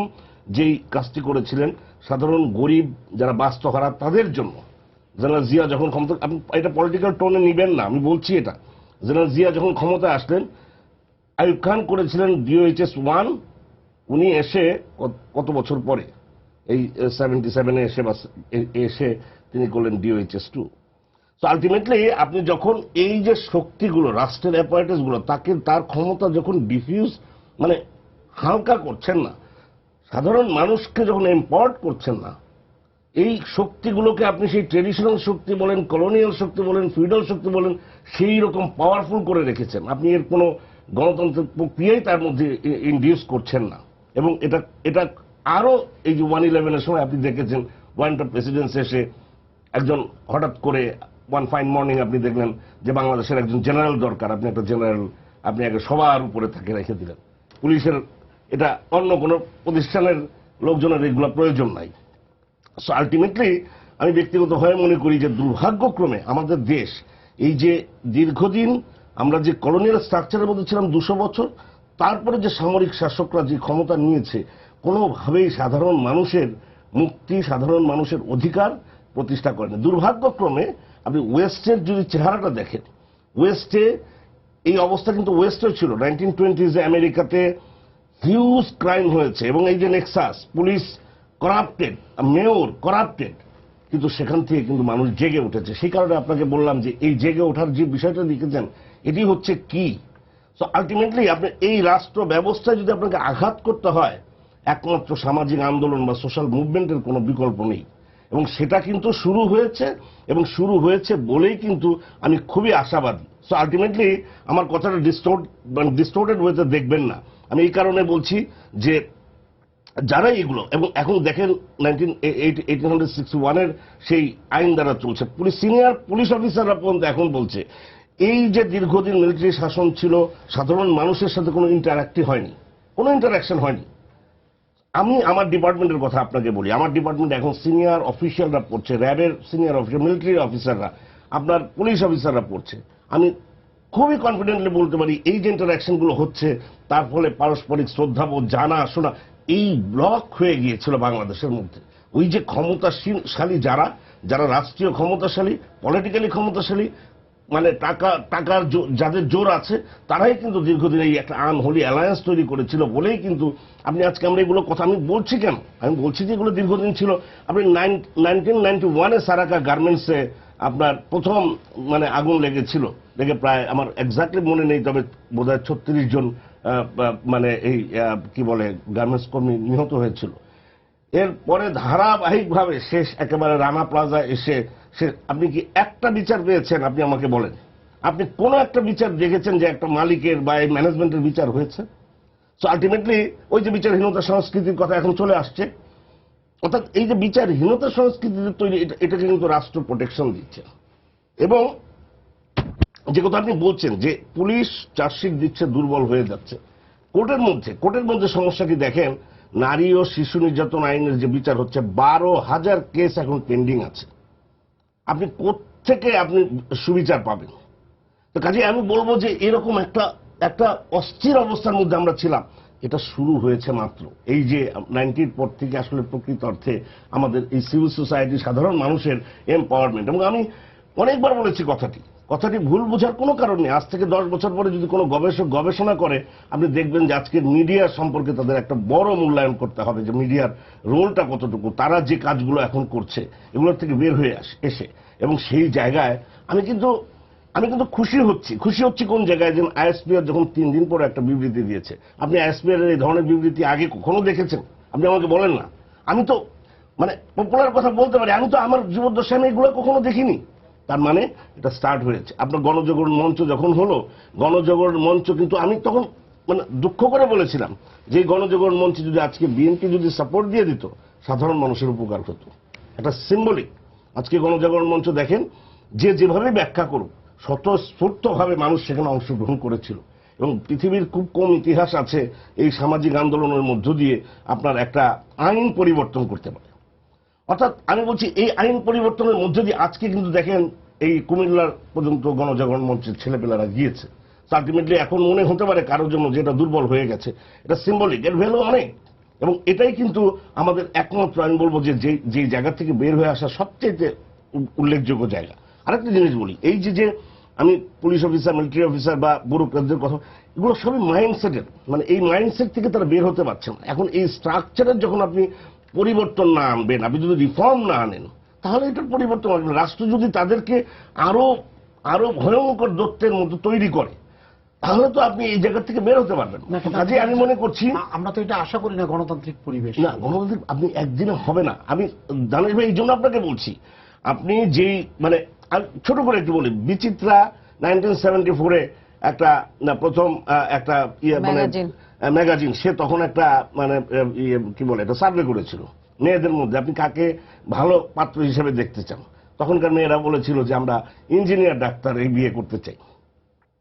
যেই কাজটি করেছিলেন, সাধারণ গরিব যারা বাস্তুহারা তাদের জন্য। জেনারেল জিয়া যখন ক্ষমতা, আপনি এটা পলিটিক্যাল টোনে নিবেন না, আমি বলছি এটা, জেনারেল জিয়া যখন ক্ষমতায় আসলেন, আইয়ুব খান করেছিলেন DOHS 1, উনি এসে কত বছর পরে এই 77-এ এসে তিনি করলেন DOHS 2। তো আলটিমেটলি আপনি যখন এই যে শক্তিগুলো, রাষ্ট্রের অ্যাপারেটাসগুলো, তার ক্ষমতা যখন ডিফিউজ, মানে হালকা করছেন না, সাধারণ মানুষকে যখন এম্পাওয়ার্ড করছেন না, এই শক্তিগুলোকে আপনি সেই ট্রেডিশনাল শক্তি বলেন, কলোনিয়াল শক্তি বলেন, ফিউডাল শক্তি বলেন, সেই রকম পাওয়ারফুল করে রেখেছেন, আপনি এর কোনো গণতান্ত্রিক প্রক্রিয়াই তার মধ্যে ইনডিউস করছেন না। এবং এটা আরো এই যে 1/11-এর সময় আপনি দেখেছেন, ওয়ারেন্ট অফ প্রেসিডেন্সি এসে একজন হঠাৎ করে ওয়ান ফাইন মর্নিং আপনি দেখলেন যে বাংলাদেশের একজন জেনারেল দরকার, আপনি একটা জেনারেল আপনি আগে সবার উপরে তাকে রেখে দিলেন। পুলিশের, এটা অন্য কোনো প্রতিষ্ঠানের লোকজনের এগুলো প্রয়োজন নাই। সো আলটিমেটলি আমি ব্যক্তিগতভাবে মনে করি যে দুর্ভাগ্যক্রমে আমাদের দেশ, এই যে দীর্ঘদিন আমরা যে কলোনিয়াল স্ট্রাকচারের মধ্যে ছিলাম 200 বছর, তারপরে যে সামরিক শাসকরা যে ক্ষমতা নিয়েছে, কোনোভাবেই সাধারণ মানুষের মুক্তি, সাধারণ মানুষের অধিকার প্রতিষ্ঠা করেনি। দুর্ভাগ্যক্রমে আপনি ওয়েস্টের যদি চেহারাটা দেখেন, ওয়েস্টে এই অবস্থা কিন্তু ওয়েস্টেও ছিল। 1920s আমেরিকাতে হিউজ ক্রাইম হয়েছে, এবং এই যে Nexus, police corrupted, mayor corrupted, কিন্তু সেখান থেকে কিন্তু মানুষ জেগে উঠেছে। সেই কারণে আপনাকে বললাম যে এই জেগে ওঠার যে বিষয়টা লিখেছেন, এটি হচ্ছে কি। সো আলটিমেটলি আপনি এই রাষ্ট্র ব্যবস্থায় যদি আপনাকে আঘাত করতে হয়, একমাত্র সামাজিক আন্দোলন বা সোশ্যাল মুভমেন্টের কোনো বিকল্প নেই। এবং সেটা কিন্তু শুরু হয়েছে, এবং শুরু হয়েছে বলেই কিন্তু আমি খুবই আশাবাদী। সো আলটিমেটলি আমার কথাটা ডিস্টোর্টেড ওয়েতে দেখবেন না। আমি এই কারণে বলছি যে যারা এগুলো, এবং এখন দেখেন 1861-এর সেই আইন দ্বারা চলছে, সিনিয়র পুলিশ অফিসাররা পর্যন্ত এখন বলছে এই যে দীর্ঘদিন মিলিটারি শাসন ছিল, সাধারণ মানুষের সাথে কোনো ইন্টারাক্টিভ হয়নি, কোনো ইন্টারাকশন হয়নি। আমি আমার ডিপার্টমেন্টের কথা আপনাকে বলি, আমার ডিপার্টমেন্টে এখন সিনিয়র অফিসিয়ালরা পড়ছে, র্যাবের সিনিয়র অফিসার, মিলিটারি অফিসাররা, আপনার পুলিশ অফিসাররা পড়ছে। আমি খুবই কনফিডেন্টলি বলতে পারি এই যে ইন্টারাকশনগুলো হচ্ছে, তার ফলে পারস্পরিক শ্রদ্ধাবোধ, জানা শোনা, এই ব্লক হয়ে গিয়েছিল বাংলাদেশের মধ্যে। ওই যে ক্ষমতাশালী যারা রাষ্ট্রীয় ক্ষমতাশালী, পলিটিক্যালি ক্ষমতাশালী, মানে টাকার যাদের জোর আছে, তারাই কিন্তু দীর্ঘদিন এই একটা আনহোলি অ্যালায়েন্স তৈরি করেছিল বলেই কিন্তু আপনি আজকে আমরা এগুলো কথা, আমি বলছি কেন, আমি বলছি যে এগুলো দীর্ঘদিন ছিল। আপনি 1991-এ সারাকা গার্মেন্টসে আপনার প্রথম মানে আগুন লেগেছিল, লেগে প্রায় আমার এক্স্যাক্টলি মনে নেই, তবে বোধহয় 36 জন মানে এই কি বলে গার্মেন্টস কর্মী নিহত হয়েছিল। এরপরে ধারাবাহিকভাবে শেষ একেবারে রানা প্লাজা এসে আপনি কি একটা বিচার পেয়েছেন? আপনি আমাকে বলেন, আপনি কোন একটা বিচার দেখেছেন যে একটা মালিকের বা এই ম্যানেজমেন্টের বিচার হয়েছে? সো আলটিমেটলি ওই যে বিচারহীনতা সংস্কৃতির কথা এখন চলে আসছে, অর্থাৎ এই যে বিচারহীনতা সংস্কৃতি তৈরি, এটাকে কিন্তু রাষ্ট্র প্রোটেকশন দিচ্ছে। এবং যে কথা আপনি বলছেন যে পুলিশ চার্জশিট দিচ্ছে, দুর্বল হয়ে যাচ্ছে, কোর্টের মধ্যে সমস্যা কি দেখেন, নারী ও শিশু নির্যাতন আইনের যে বিচার হচ্ছে 12,000 কেস এখন পেন্ডিং আছে। আপনি কোত্থেকে আপনি সুবিচার পাবেন? তো কাজে আমি বলবো যে এরকম একটা অস্থির অবস্থার মধ্যে আমরা ছিলাম। এটা শুরু হয়েছে মাত্র এই যে 90-র পর থেকে আসলে প্রকৃত অর্থে আমাদের এই সিভিল সোসাইটি, সাধারণ মানুষের এমপাওয়ারমেন্ট। এবং আমি অনেকবার বলেছি কথাটি ভুল বোঝার কোনো কারণ নেই। আজ থেকে 10 বছর পরে যদি কোনো গবেষক গবেষণা করে, আপনি দেখবেন যে আজকের মিডিয়া সম্পর্কে তাদের একটা বড় মূল্যায়ন করতে হবে, যে মিডিয়ার রোলটা কতটুকু, তারা যে কাজগুলো এখন করছে এগুলোর থেকে বের হয়ে এসে। এবং সেই জায়গায় আমি কিন্তু খুশি হচ্ছি কোন জায়গায়, যেন আইএসপিআর যখন 3 দিন পরে একটা বিবৃতি দিয়েছে। আপনি আইএসপিআর এই ধরনের বিবৃতি আগে কখনো দেখেছেন? আপনি আমাকে বলেন না। আমি তো মানে পপুলার কথা বলতে পারি, আমি তো আমার জীবদ্দশায় আমি এগুলো কখনো দেখিনি। তার মানে এটা স্টার্ট হয়েছে। আপনার গণজাগরণ মঞ্চ যখন হলো, গণজাগরণ মঞ্চ কিন্তু আমি তখন মানে দুঃখ করে বলেছিলাম যে গণজাগরণ মঞ্চ যদি আজকে বিএনপি যদি সাপোর্ট দিয়ে দিত, সাধারণ মানুষের উপকার হতো। একটা সিম্বলিক। আজকে গণজাগরণ মঞ্চ দেখেন, যেভাবে ব্যাখ্যা করুক, স্বতঃস্ফূর্তভাবে মানুষ সেখানে অংশগ্রহণ করেছিল। এবং পৃথিবীর খুব কম ইতিহাস আছে এই সামাজিক আন্দোলনের মধ্য দিয়ে আপনার একটা আইন পরিবর্তন করতে পারে। অর্থাৎ আমি বলছি এই আইন পরিবর্তনের মধ্যে দিয়ে আজকে কিন্তু দেখেন এই কুমিল্লার পর্যন্ত গণজাগরণ মঞ্চের ছেলেপেলারা গিয়েছে। আলটিমেটলি এখন মনে হতে পারে কারোর জন্য যেটা দুর্বল হয়ে গেছে, এটা সিম্বলিক, এর ভ্যালু অনেক। এবং এটাই কিন্তু আমাদের একমাত্র আমি বলবো যে জায়গা থেকে বের হয়ে আসা সবচেয়ে উল্লেখযোগ্য জায়গা। আরেকটা জিনিস বলি, এই যে আমি পুলিশ অফিসার, মিলিটারি অফিসার বা ব্যুরোক্র্যাটদের কথা, এগুলো সবই মাইন্ডসেটের, মানে এই মাইন্ডসেট থেকে তারা বের হতে পারছে না। এখন এই স্ট্রাকচারের যখন আপনি পরিবর্তন না আনবেন, আপনি যদি রিফর্ম না আনেন, তাহলে এটার পরিবর্তন আসবে। রাষ্ট্র যদি তাদেরকে আরো ভয়ঙ্কর দত্তের মতো তৈরি করে, তাহলে তো আপনি এই জায়গা থেকে বের হতে পারবেন। কাজে আমি মনে করছি, আমরা তো এটা আশা করি না গণতান্ত্রিক পরিবেশ। না, গণতান্ত্রিক আপনি একদিনে হবে না। আমি দানেশ ভাই এই জন্য আপনাকে বলছি, আপনি যেই মানে ছোট করে একটু বলি, বিচিত্রা 1974-এ একটা প্রথম একটা মানে ম্যাগাজিন, সে তখন একটা মানে কি বলে এটা সার্ভে করেছিল মেয়েদের মধ্যে আপনি কাকে ভালো পাত্র হিসেবে দেখতে চান। তখনকার মেয়েরা বলেছিল যে আমরা ইঞ্জিনিয়ার, ডাক্তার এই বিয়ে করতে চাই।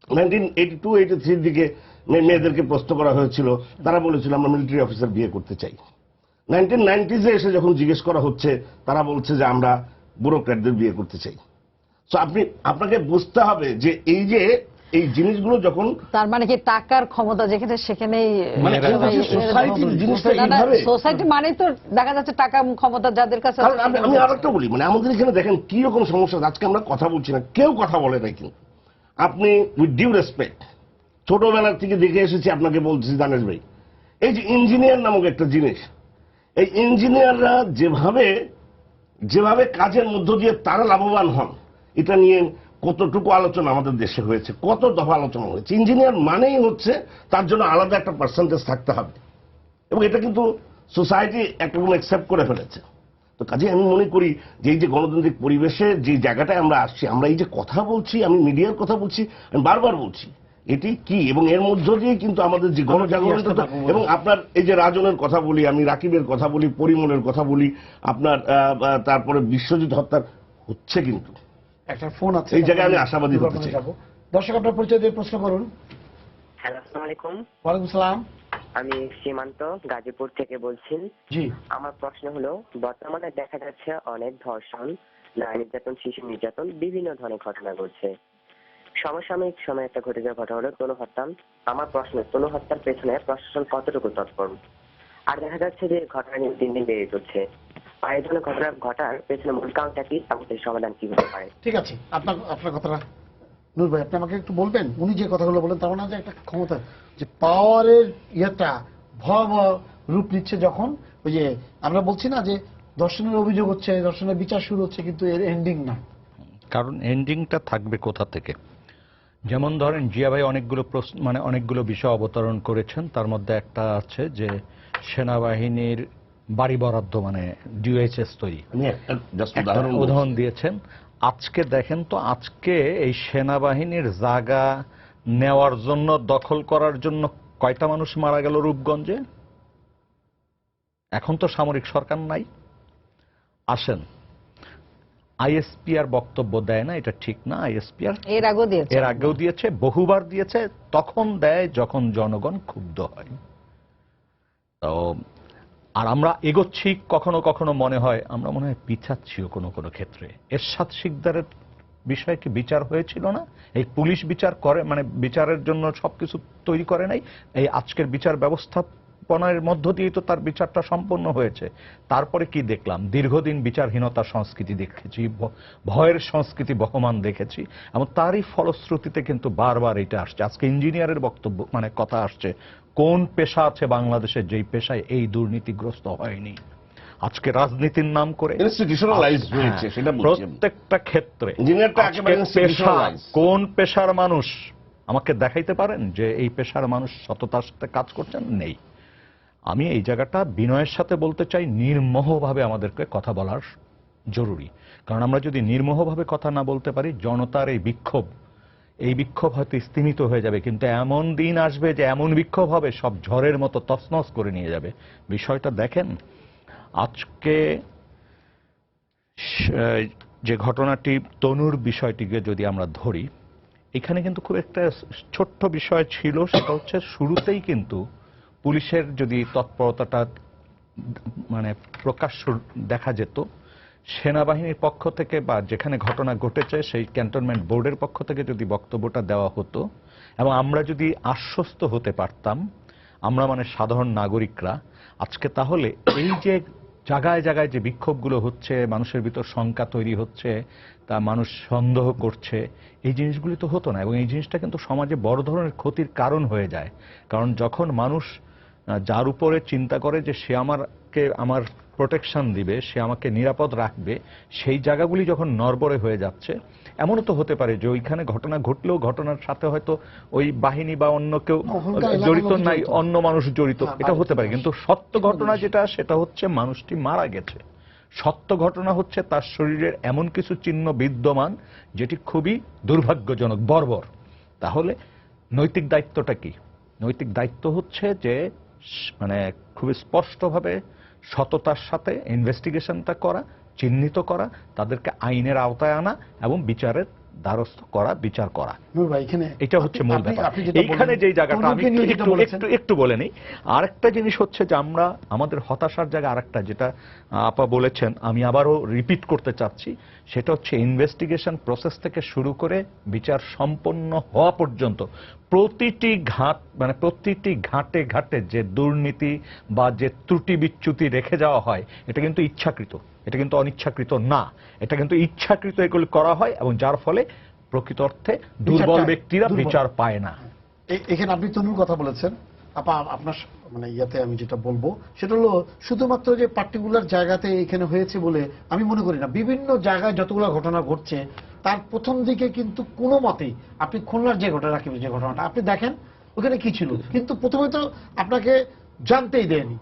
1982-83 দিকে মেয়েদেরকে প্রশ্ন করা হয়েছিল, তারা বলেছিল আমরা মিলিটারি অফিসার বিয়ে করতে চাই। 1990s-এ এসে যখন জিজ্ঞেস করা হচ্ছে, তারা বলছে যে আমরা ব্যুরোক্র্যাটদের বিয়ে করতে চাই। তো আপনাকে বুঝতে হবে যে এই জিনিসগুলো যখন, তার মানে কি টাকার ক্ষমতা যেখানে সেখানেই মানে সোসাইটির জিনিসটা এইভাবে, সোসাইটি মানে তো দেখা যাচ্ছে টাকা ক্ষমতা যাদের কাছে। আমি আরেকটা বলি, মানে আমাদের এখানে দেখেন কি রকম সমস্যা। আজকে আমরা কথা বলছি না, কেউ কথা বলে নাই, কিন্তু আপনি উইথ ডিউ রেসপেক্ট ছোটবেলার থেকে দেখে এসেছি, আপনাকে বলছি দানেশ ভাই, এই যে ইঞ্জিনিয়ার নামক একটা জিনিস, এই ইঞ্জিনিয়াররা যেভাবে কাজের মধ্য দিয়ে তারা লাভবান হন, এটা নিয়ে কতটুকু আলোচনা আমাদের দেশে হয়েছে, কত দফা আলোচনা হয়েছে। ইঞ্জিনিয়ার মানেই হচ্ছে তার জন্য আলাদা একটা পার্সেন্টেজ থাকতে হবে, এবং এটা কিন্তু সোসাইটি একরকম অ্যাকসেপ্ট করে ফেলেছে। তো কাজে আমি মনে করি যে এই যে গণতান্ত্রিক পরিবেশে যে জায়গাটায় আমরা আসছি, আমরা এই যে কথা বলছি, আমি মিডিয়ার কথা বলছি, আমি বারবার বলছি এটি কি, এবং এর মধ্য দিয়ে কিন্তু আমাদের যে গণজাগরণটা, এবং আপনার এই যে রাজনের কথা বলি, আমি রাকিবের কথা বলি, পরিমলের কথা বলি, আপনার তারপরে বিশ্বজিৎ হত্যার হচ্ছে, কিন্তু একটা ফোন আছে, এই জায়গায় আমি আশাবাদী হতে চাই। দর্শক আপনার পরিচয় দিয়ে প্রশ্ন করুন। হ্যালো, আসসালামু আলাইকুম। ওয়ালাইকুম সালাম। আমি সীমান্ত গাজীপুর থেকে বলছি। জি, আমার প্রশ্ন হলো, বর্তমানে দেখা যাচ্ছে অনেক ধর্ষণ, নারী নির্যাতন, শিশু নির্যাতন, বিভিন্ন ধরনের ঘটনা ঘটছে। সমসাময়িক সময় একটা ঘটে যাওয়া ঘটনা হলো তনু হত্যা। আমার প্রশ্ন, তনু হত্যার পেছনে প্রশাসন কতটুকু তৎপর? আর দেখা যাচ্ছে যে ঘটনা দিন দিন বেড়ে চলছে। আর এই ধরনের ঘটনা ঘটার পেছনে মূল কারণটা কি, এবং এর সমাধান কি হতে পারে? ঠিক আছে, আপনার কথাটা নূর ভাই, আপনি আমাকে একটু বলবেন, উনি যে কথাগুলো বলেন তার মানে যে একটা ক্ষমতা, যে পাওয়ারের ইয়েটা ভয়াবহ রূপ নিচ্ছে, যখন ওই যে আমরা বলছি না যে ধর্ষণের অভিযোগ হচ্ছে, ধর্ষণের বিচার শুরু হচ্ছে, কিন্তু এর এন্ডিং না। কারণ এন্ডিংটা থাকবে কোথা থেকে? যেমন ধরেন জিয়া ভাই অনেকগুলো বিষয় অবতরণ করেছেন, তার মধ্যে একটা আছে যে সেনাবাহিনীর বাড়ি বরাদ্দ, মানে ডিওএইচএস তৈরি, আমি একটা উদাহরণ দিয়েছেন। আজকে দেখেন তো, আজকে এই সেনাবাহিনীর জায়গা নেওয়ার জন্য, দখল করার জন্য কয়টা মানুষ মারা গেল রূপগঞ্জে? এখন তো সামরিক সরকার নাই। আসেন, আইএসপিআর বক্তব্য দেয় না, এটা ঠিক না। আইএসপিআর এর আগেও দিয়েছে, এর আগেও দিয়েছে, বহুবার দিয়েছে, তখন দেয় যখন জনগণ ক্ষুব্ধ হয়। তো আর আমরা এগোচ্ছি, কখনো কখনো মনে হয় আমরা মনে হয় পিছাচ্ছিও কোনো কোনো ক্ষেত্রে। এরশাদ শিকদারের বিষয়ে কি বিচার হয়েছিল না? এই পুলিশ বিচার করে, মানে বিচারের জন্য সবকিছু তৈরি করে নাই, এই আজকের বিচার ব্যবস্থাপনার মধ্য দিয়ে তো তার বিচারটা সম্পন্ন হয়েছে। তারপরে কি দেখলাম? দীর্ঘদিন বিচারহীনতার সংস্কৃতি দেখেছি, ভয়ের সংস্কৃতি বহমান দেখেছি, এবং তারই ফলশ্রুতিতে কিন্তু বারবার এটা আসছে। আজকে ইঞ্জিনিয়ারের বক্তব্য, মানে কথা আসছে, কোন পেশা আছে বাংলাদেশের যেই পেশায় এই দুর্নীতিগ্রস্ত হয়নি? আজকে রাজনীতির নাম করে ইনস্টিটিউশনালাইজড হয়েছে, সেটা বলছি। প্রত্যেকটা ক্ষেত্রে ইঞ্জিনিয়ারটা একেবারে আজকের পেশা, কোন পেশার মানুষ আমাকে দেখাইতে পারেন যে এই পেশার মানুষ সততার সাথে কাজ করছেন? নেই। আমি এই জায়গাটা বিনয়ের সাথে বলতে চাই, নির্মোহভাবে আমাদেরকে কথা বলার জরুরি। কারণ আমরা যদি নির্মোহভাবে কথা না বলতে পারি, জনতার এই বিক্ষোভ হয়তো স্তিমিত হয়ে যাবে, কিন্তু এমন দিন আসবে যে এমন বিক্ষোভ হবে সব ঝড়ের মতো তছনছ করে নিয়ে যাবে। বিষয়টা দেখেন, আজকে যে ঘটনাটি, তনুর বিষয়টিকে যদি আমরা ধরি, এখানে কিন্তু খুব একটা ছোট্ট বিষয় ছিল, সেটা হচ্ছে শুরুতেই কিন্তু পুলিশের যদি তৎপরতাটা মানে প্রকাশ্য দেখা যেত, সেনাবাহিনীর পক্ষ থেকে বা যেখানে ঘটনা ঘটেছে সেই ক্যান্টনমেন্ট বোর্ডের পক্ষ থেকে যদি বক্তব্যটা দেওয়া হতো, এবং আমরা যদি আশ্বস্ত হতে পারতাম, আমরা মানে সাধারণ নাগরিকরা, আজকে তাহলে এই যে জায়গায় জায়গায় যে বিক্ষোভগুলো হচ্ছে, মানুষের ভিতর শঙ্কা তৈরি হচ্ছে, তা মানুষ সন্দেহ করছে, এই জিনিসগুলি তো হতো না। এবং এই জিনিসটা কিন্তু সমাজে বড় ধরনের ক্ষতির কারণ হয়ে যায়। কারণ যখন মানুষ যার উপরে চিন্তা করে যে সে আমার প্রোটেকশন দিবে, সে আমাকে নিরাপদ রাখবে, সেই জায়গাগুলি যখন নড়বড়ে হয়ে যাচ্ছে, এমনও তো হতে পারে যে ওইখানে ঘটনা ঘটলেও ঘটনার সাথে হয়তো ওই বাহিনী বা অন্য কেউ জড়িত নাই, অন্য মানুষ জড়িত, এটা হতে পারে। কিন্তু সত্য ঘটনা যেটা, সেটা হচ্ছে মানুষটি মারা গেছে। সত্য ঘটনা হচ্ছে তার শরীরের এমন কিছু চিহ্ন বিদ্যমান যেটি খুবই দুর্ভাগ্যজনক, বর্বর। তাহলে নৈতিক দায়িত্বটা কি? নৈতিক দায়িত্ব হচ্ছে যে মানে খুবই স্পষ্টভাবে সততার সাথে ইনভেস্টিগেশনটা করা, চিহ্নিত করা, তাদেরকে আইনের আওতায় আনা এবং বিচারের দ্বারস্থ করা, বিচার করা। এটা হচ্ছে মূল ব্যাপার। এইখানে যে জায়গাটা আমি একটু বলে নিই, আরেকটা জিনিস হচ্ছে যে আমরা আমাদের হতাশার জায়গা আরেকটা, যেটা আপা বলেছেন, আমি আবারও রিপিট করতে চাচ্ছি, সেটা হচ্ছে ইনভেস্টিগেশন প্রসেস থেকে শুরু করে বিচার সম্পন্ন হওয়া পর্যন্ত প্রতিটি ঘাটে ঘাটে যে দুর্নীতি বা যে ত্রুটি বিচ্যুতি রেখে যাওয়া হয়, এটা কিন্তু ইচ্ছাকৃত, এটা কিন্তু অনিচ্ছাকৃত না, এটা কিন্তু ইচ্ছাকৃত এগুলি করা হয়, এবং যার ফলে প্রকৃত অর্থে দুর্বল ব্যক্তিরা বিচার পায় না। এখানে আপনি তনুর কথা বলেছেন, আপা আপনার মানে ইয়াতে আমি যেটা বলবো সেটা হলো, শুধুমাত্র যে পার্টিকুলার জায়গাতে এখানে হয়েছে বলে আমি মনে করি না। বিভিন্ন জায়গায় যতগুলো ঘটনা ঘটছে, তার প্রথম দিকে কিন্তু কোনো মতেই, আপনি খুলনার যে ঘটনাটা আপনি দেখেন, ওখানে কি ছিল, কিন্তু প্রথমে তো আপনাকে জানতেই দেয়নি,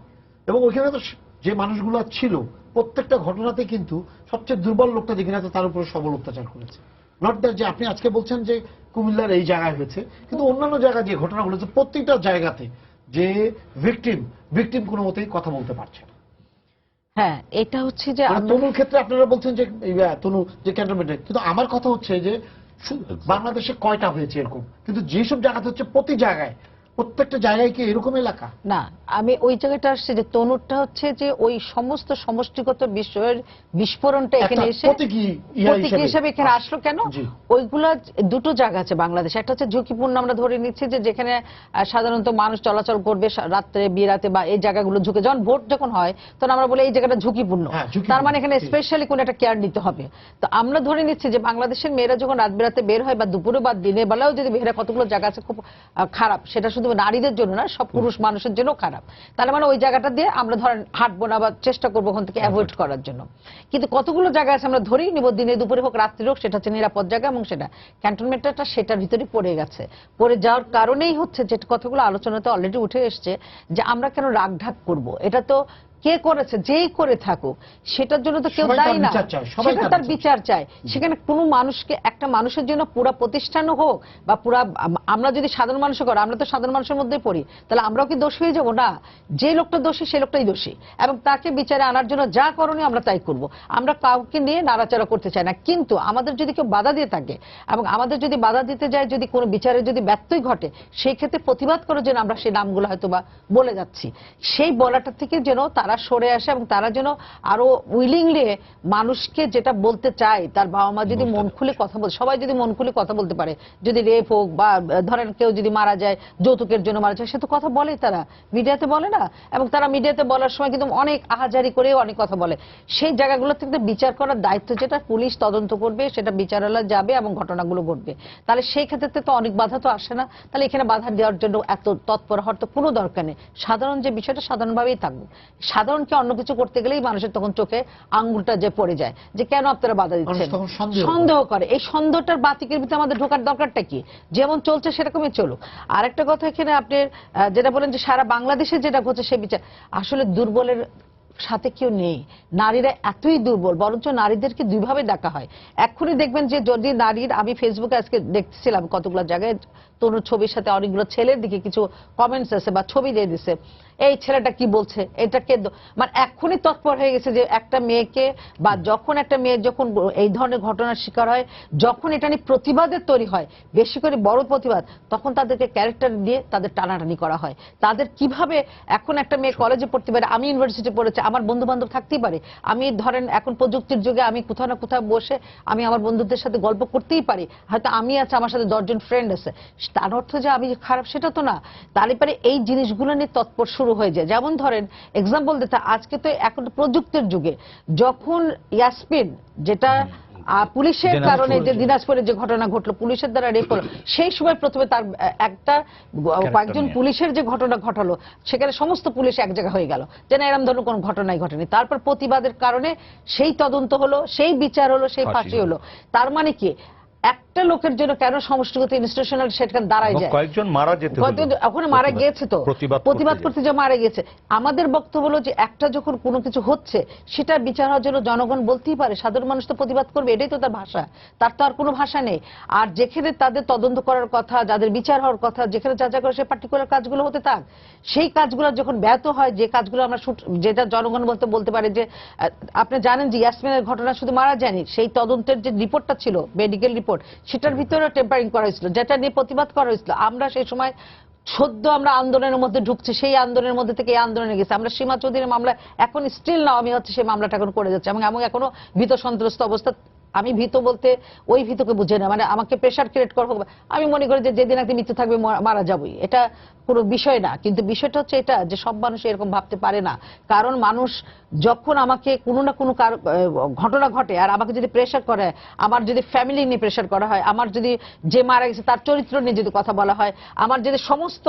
এবং ওইখানে তো যে মানুষগুলো ছিল প্রত্যেকটা ঘটনাতে কিন্তু সবচেয়ে দুর্বল লোকটা যেখানে আছে তার উপরে সবল অত্যাচার করেছে। নট দ্যাট যে আপনি আজকে বলছেন যে কুমিল্লার এই জায়গায় হয়েছে, কিন্তু অন্যান্য জায়গায় যে ঘটনাগুলো হচ্ছে প্রত্যেকটা জায়গাতে যে ভিকটিম কোনো মতেই কথা বলতে পারছে না। হ্যাঁ, এটা হচ্ছে যে তনুর ক্ষেত্রে আপনারা বলছেন যে তনু যে ক্যান্টনমেন্টে, কিন্তু আমার কথা হচ্ছে যে বাংলাদেশে কয়টা হয়েছে এরকম, কিন্তু যেসব জায়গাতে হচ্ছে প্রতি জায়গায়, প্রত্যেকটা জায়গায় কি এরকম এলাকা না? আমি ওই জায়গাটা আসছে যে তনুরটা হচ্ছে যে ওই সমস্ত সমষ্টিগত বিষয়ের বিস্ফোরণটা এখানে এসে প্রতীকী হিসেবে এখানে আসলো কেন? ওইগুলা দুটো জায়গা আছে বাংলাদেশে। একটা হচ্ছে ঝুঁকিপূর্ণ, আমরা ধরে নিচ্ছি যে যেখানে সাধারণত মানুষ চলাচল করবে রাত্রে বিরাতে, বা এই জায়গাগুলো ঝুঁকে, যখন ভোট যখন হয় তখন আমরা বলি এই জায়গাটা ঝুঁকিপূর্ণ, তার মানে এখানে স্পেশালি কোন একটা কেয়ার নিতে হবে। তো আমরা ধরে নিচ্ছি যে বাংলাদেশের মেয়েরা যখন রাত বিরাতে বের হয়, বা দুপুরে বা দিনের বেলাও যদি বের হয়, কতগুলো জায়গা আছে খুব খারাপ, সেটা শুধু নারীদের জন্য না, সব পুরুষ মানুষের জন্য খারাপ। তার মানে ওই জায়গাটা দিয়ে আমরা ধরেন হাঁটবো না, বা চেষ্টা করবো ওখান থেকে অ্যাভয়েড করার জন্য। কিন্তু কতগুলো জায়গা আছে আমরা ধরেই নিব, দিনে দুপুরে হোক রাত্রি হোক, সেটা হচ্ছে নিরাপদ জায়গা, এবং সেটা ক্যান্টনমেন্টটা সেটার ভিতরে পড়ে গেছে। পড়ে যাওয়ার কারণেই হচ্ছে যে কথাগুলো আলোচনাতে অলরেডি উঠে এসছে, যে আমরা কেন রাগঢাক করব। এটা তো কে করেছে, যেই করে থাকুক সেটার জন্য তো কেউ সবাই তার দায়ী না, বিচার চায়, সবাই সেটা তার তার বিচার চায়। সেখানে কোনো মানুষকে, একটা মানুষের জন্য পুরা প্রতিষ্ঠানও হোক বা পুরা, আমরা যদি সাধারণ মানুষ করি, আমরা তো সাধারণ মানুষের মধ্যেই পড়ি, তাহলে আমরাও কি দোষী হয়ে যাবো? না, যে লোকটা দোষী সে লোকটাই দোষী, এবং তাকে বিচারে আনার জন্য যা করণীয় আমরা তাই করব। আমরা কাউকে নিয়ে নাড়াচাড়া করতে চাই না, কিন্তু আমাদের যদি কেউ বাধা দিয়ে থাকে এবং আমাদের যদি বাধা দিতে যায়, যদি কোনো বিচারে যদি ব্যত্যয় ঘটে, সেই ক্ষেত্রে প্রতিবাদ করার জন্য আমরা সেই নামগুলো হয়তো বা বলে যাচ্ছি, সেই বলাটা থেকে যেন তারা সরে আসে এবং তারা যেন আরো উইলিংলি মানুষকে যেটা বলতে চায়, তার বাবা মা যদি মন খুলে কথা বলে, সবাই যদি মন খুলে কথা বলতে পারে, যদি রেপ হোক বা ধরেন কেউ যদি মারা যায় যৌতুকের জন্য মারা যায়, সে তো কথা বলেই, তারা মিডিয়াতে বলে না, এবং তারা মিডিয়াতে বলার সময় কিন্তু অনেক আহাজারি করে অনেক কথা বলে। সেই জায়গাগুলো থেকে বিচার করার দায়িত্ব যেটা, পুলিশ তদন্ত করবে, সেটা বিচারালয় যাবে এবং ঘটনাগুলো ঘটবে। তাহলে সেই ক্ষেত্রে তো অনেক বাধা তো আসে না, তাহলে এখানে বাধা দেওয়ার জন্য এত তৎপর হওয়ার তো কোনো দরকার নেই। সাধারণ যে বিষয়টা সাধারণভাবেই থাকবে, সাধারণকে অন্য কিছু করতে গেলেই মানুষের তখন চোখে আঙ্গুলটা যে পড়ে যায় যে কেন আপনারা বাধা দিচ্ছেন, সন্দেহ করে। এই সন্দেহটার বাতিকের ভিতরে আমাদের ঢোকার দরকারটা কি? যেমন চলছে সেরকমই চলুক। আরেকটা কথা এখানে আপনি যেটা বলেন যে সারা বাংলাদেশে যেটা ঘটছে সে বিচার, আসলে দুর্বলের সাথে কেউ নেই, নারীরা এতই দুর্বল, বরঞ্চ নারীদেরকে দুইভাবে ডাকা হয়। এক্ষুনি দেখবেন যে যদি নারীর, আমি ফেসবুকে আজকে দেখতেছিলাম কতগুলো জায়গায় তনুর ছবির সাথে অনেকগুলো ছেলের দিকে কিছু কমেন্টস আছে বা ছবি দিয়ে দিছে, এই ছেলেটা কি বলছে, এটাকে মানে এক্ষুনি তৎপর হয়ে গেছে যে একটা মেয়েকে, বা যখন একটা মেয়ে যখন এই ধরনের ঘটনার শিকার হয়, যখন এটা নিয়ে প্রতিবাদের তৈরি হয়, বেশি করে বড় প্রতিবাদ, তখন তাদেরকে ক্যারেক্টার দিয়ে তাদের টানাটানি করা হয়। তাদের কিভাবে, এখন একটা মেয়ে কলেজে পড়তে পারে, আমি ইউনিভার্সিটি পড়েছি, আমার বন্ধু বান্ধব থাকতেই পারে, আমি ধরেন এখন প্রযুক্তির যুগে আমি কোথাও না কোথাও বসে আমি আমার বন্ধুদের সাথে গল্প করতেই পারি, হয়তো আমি আছে, আমার সাথে 10 জন ফ্রেন্ড আছে, তার অর্থ যে আমি খারাপ সেটা তো না। তাহলে পারে এই জিনিসগুলো নিয়ে তৎপর শুরু হয়ে যায়। যেমন ধরেন এক্সাম্পল দিতে, আজকে তো এখন প্রযুক্তির যুগে, যখন ইয়াসমিন যেটা পুলিশের কারণে যে দিনাজপুরে যে ঘটনা ঘটলো, পুলিশের দ্বারা রেপ হলো, সেই সময় প্রথমে তার একটা কয়েকজন পুলিশের যে ঘটনা ঘটালো, সেখানে সমস্ত পুলিশ এক জায়গা হয়ে গেল যেন এরকম ধরনের কোনো ঘটনাই ঘটেনি। তারপর প্রতিবাদের কারণে সেই তদন্ত হলো, সেই বিচার হলো, সেই ফাঁসি হলো। তার মানে কি, একটা লোকের জন্য কেন সমষ্টিগত ইনস্টিটিউশনাল সেখানে দাঁড়ায় যায়, কয়েকজন মারা যেতে হলো, ওখানে মারা গিয়েছে, তো প্রতিবাদ করতে যে মারা গেছে। আমাদের বক্তব্য হলো যে একটা যখন কোনো কিছু হচ্ছে, সেটা বিচার হওয়ার জন্য জনগণ বলতেই পারে, সাধারণ মানুষ তো প্রতিবাদ করবে, এটাই তো তার ভাষা, তার তো আর কোনো ভাষা নেই। আর যেখানে তাদের তদন্ত করার কথা, যাদের বিচার হওয়ার কথা, যেখানে যা যা করে সেই পার্টিকুলার কাজগুলো হতে থাক, সেই কাজগুলো যখন ব্যাহত হয়, যে কাজগুলো আমরা যেটা জনগণ বলতে পারে যে, আপনি জানেন যে ইয়াসমিনের ঘটনা শুধু মারা যায়নি, সেই তদন্তের যে রিপোর্টটা ছিল, মেডিকেল রিপোর্ট, সেটার ভিতরে টেম্পারিং করা হয়েছিল, যেটা নিয়ে প্রতিবাদ করা হয়েছিল। আমরা সেই সময় সদ্য আমরা আন্দোলনের মধ্যে ঢুকছি, সেই আন্দোলনের মধ্যে থেকে এই আন্দোলনে গেছে। আমরা সীমা চৌধুরীর মামলা এখন স্টিল নাও আমি হচ্ছে সেই মামলাটা এখন করে যাচ্ছে, এবং আমি এখনো ভীত সন্ত্রস্ত অবস্থা। আমি ভীত বলতে ওই ভীতকে বুঝে না, মানে আমাকে প্রেশার ক্রিয়েট করা হোক, আমি মনে করি যে যেদিন একদিন মৃত্যু থাকবে মারা যাবই, এটা কোনো বিষয় না। কিন্তু বিষয়টা হচ্ছে এটা যে সব মানুষ এরকম ভাবতে পারে না, কারণ মানুষ যখন আমাকে কোনো না কোনো ঘটনা ঘটে আর আমাকে যদি প্রেশার করে, আমার যদি ফ্যামিলি নিয়ে প্রেশার করা হয়, আমার যদি যে মারা গেছে তার চরিত্র নিয়ে যদি কথা বলা হয়, আমার যদি সমস্ত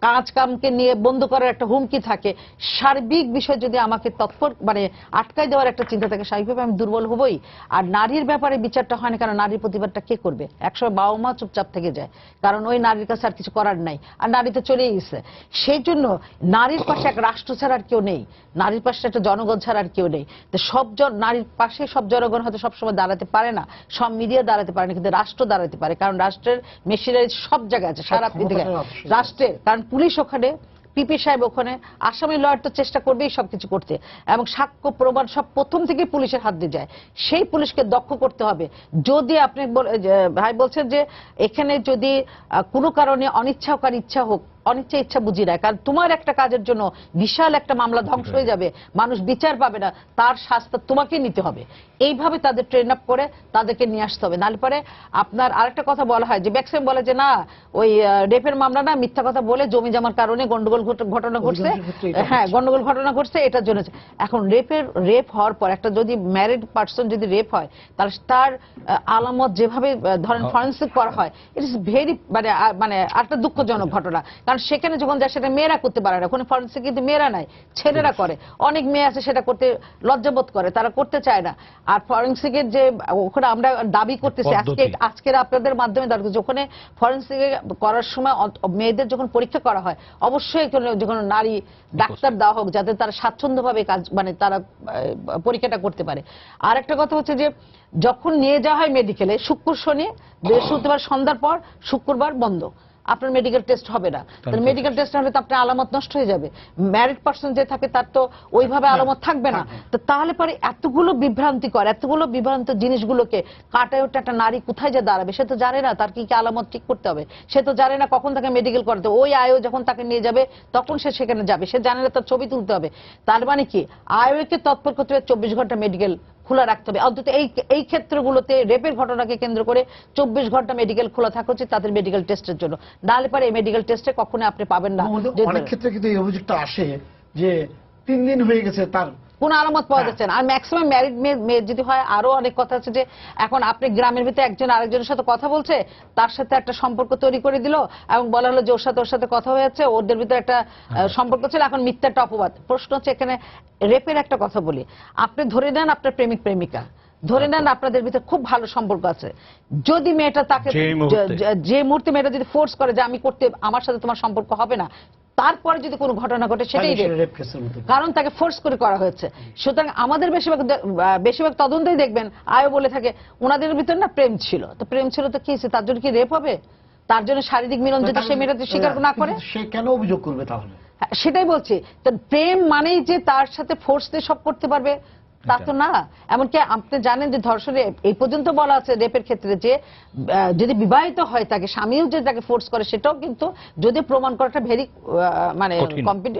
কাজ কামকে নিয়ে বন্ধ করার একটা হুমকি থাকে, সার্বিক বিষয় যদি আমাকে তৎপর মানে আটকায় দেওয়ার একটা চিন্তা থাকে, স্বাভাবিকভাবে আমি দুর্বল হবই। আর নারীর ব্যাপারে বিচারটা হয় না, কারণ নারীর প্রতিবাদটা কে করবে? একসময় বাবা মা চুপচাপ থেকে যায়, কারণ ওই নারীর কাছে আর কিছু করার নাই, আর নারী তো চলেই গেছে। সেই জন্য নারীর পাশে এক রাষ্ট্র ছাড়া আর কেউ নেই, নারীর পাশে একটা জনগণ ছাড়া আর কেউ নেই। তো নারীর পাশে সব জনগণ হয়তো সবসময় দাঁড়াতে পারে না, সব মিডিয়া দাঁড়াতে পারে না, কিন্তু রাষ্ট্র দাঁড়াতে পারে, কারণ রাষ্ট্রের মেশিনারি সব জায়গায় আছে, সারা পৃথিবীতে রাষ্ট্রের। কারণ পুলিশ ওখানে, পিপি সাহেব ওখানে, আসামি লয়ার তো চেষ্টা করবেই সবকিছু করতে, এবং সাক্ষ্য প্রমাণ সব প্রথম থেকে পুলিশের হাত দিয়ে যায়। সেই পুলিশকে দক্ষ করতে হবে। যদি আপনি ভাই বলছেন যে এখানে যদি কোনো কারণে অনিচ্ছা হোক আর ইচ্ছা হোক, অনিচ্ছা ইচ্ছা বুঝি না, কারণ তোমার একটা কাজের জন্য বিশাল একটা মামলা ধ্বংস হয়ে যাবে, মানুষ বিচার পাবে না, তার শাস্তি তোমাকে নিতে হবে। এইভাবে তাদের ট্রেন আপ করে তাদেরকে নিয়ে আসতে হবে। নাহলে পরে আপনার আরেকটা কথা বলা হয় যে ম্যাক্সিমাম বলে যে না ওই রেপের মামলা না, মিথ্যা কথা বলে জমি জমার কারণে গন্ডগোল ঘটনা ঘটছে, হ্যাঁ গন্ডগোল ঘটনা ঘটছে, এটার জন্য। এখন রেপ হওয়ার পর একটা যদি ম্যারিড পার্সন যদি রেপ হয়, তাহলে তার আলামত যেভাবে ধরেন ফরেন্সিক করা হয়, ইট ইস ভেরি মানে একটা দুঃখজনক ঘটনা। কারণ কারণ সেখানে যখন যায় সেটা মেয়েরা করতে পারে না, ওখানে ফরেন্সিক কিন্তু মেয়েরা নাই, ছেলেরা করে। অনেক মেয়ে আছে সেটা করতে লজ্জাবোধ করে, তারা করতে চায় না। আর ফরেন্সিকের যে ওখানে আমরা দাবি করতেছি আজকের আপনাদের মাধ্যমে দাবি করছি, ওখানে ফরেন্সিক করার সময় মেয়েদের যখন পরীক্ষা করা হয় অবশ্যই যখন নারী ডাক্তার দেওয়া হোক, যাতে তারা স্বাচ্ছন্দ্যভাবে কাজ মানে তারা পরীক্ষাটা করতে পারে। আর একটা কথা হচ্ছে যে যখন নিয়ে যাওয়া হয় মেডিকেলে, শুক্র শনি বৃহস্পতিবার সন্ধ্যার পর শুক্রবার বন্ধ, আপনার মেডিকেল টেস্ট হবে না। তাহলে মেডিকেল টেস্ট হলে তো আপনার আলামত নষ্ট হয়ে যাবে। ম্যারিড পার্সন যে থাকে তার তো ওইভাবে আলামত থাকবে না। তো তাহলে পরে এতগুলো বিভ্রান্তিকর, এতগুলো বিভ্রান্ত জিনিসগুলোকে কাটায় ওঠে একটা নারী কোথায় যে দাঁড়াবে, সে তো জানে না তার কি কি আলামত ঠিক করতে হবে, সে তো জানে না কখন তাকে মেডিকেল করতে হবে। ওই আয়ো যখন তাকে নিয়ে যাবে তখন সে সেখানে যাবে, সে জানে না তার ছবি তুলতে হবে। তার মানে কি আয়োকে তৎপর করতে হবে 24 ঘন্টা মেডিকেল খোলা রাখতে হবে, অন্তত এই ক্ষেত্রগুলোতে রেপের ঘটনাকে কেন্দ্র করে 24 ঘন্টা মেডিকেল খোলা থাকা উচিত তাদের মেডিকেল টেস্টের জন্য। নাহলে পরে এই মেডিকেল টেস্টে কখনো আপনি পাবেন না। অনেক ক্ষেত্রে কিন্তু এই অভিযোগটা আসে যে 3 দিন হয়ে গেছে তার কোন আলামত পাওয়া যাচ্ছে না। আর ম্যাক্সিমাম ম্যারিড মেয়ে যদি হয়, আরো অনেক কথা আছে যে এখন আপনি গ্রামের ভিতরে একজন আরেকজনের সাথে কথা বলছে, তার সাথে একটা সম্পর্ক তৈরি করে দিল এবং বলা হলো যে ওর সাথে কথা হয়েছে, ওদের ভিতরে একটা সম্পর্ক ছিল, এখন মিথ্যা একটা অপবাদ। প্রশ্ন হচ্ছে এখানে রেপের একটা কথা বলি, আপনি ধরে নেন আপনার প্রেমিক প্রেমিকা, ধরে নেন আপনাদের ভিতরে খুব ভালো সম্পর্ক আছে, যদি মেয়েটা তাকে যে মুহূর্তে মেয়েটা যদি ফোর্স করে যে আমি করতে, আমার সাথে তোমার সম্পর্ক হবে না, তারপরে যদি কোনো ঘটনা ঘটে সেটাই রেপ, কারণ তাকে ফোর্স করে করা হয়েছে। সুতরাং আমাদের বেশিরভাগ তদন্তই দেখবেন আয়ো বলে থাকে ওনাদের ভিতরে না প্রেম ছিল, তো প্রেম ছিল তো কি হয়েছে, তার জন্য কি রেপ হবে? তার জন্য শারীরিক মিলন যদি সে মেয়েটা স্বীকার না করে, সে কেন অভিযোগ করবে তাহলে? সেটাই বলছি, তো প্রেম মানেই যে তার সাথে ফোর্স দিয়ে সব করতে পারবে তা তো না। এমনকি আপনি জানেন যে ধর্ষণে এই পর্যন্ত বলা আছে রেপের ক্ষেত্রে যে যদি বিবাহিত হয় তাকে স্বামীও যে তাকে ফোর্স করে, সেটাও কিন্তু যদি প্রমাণ করাটা ভেরি মানে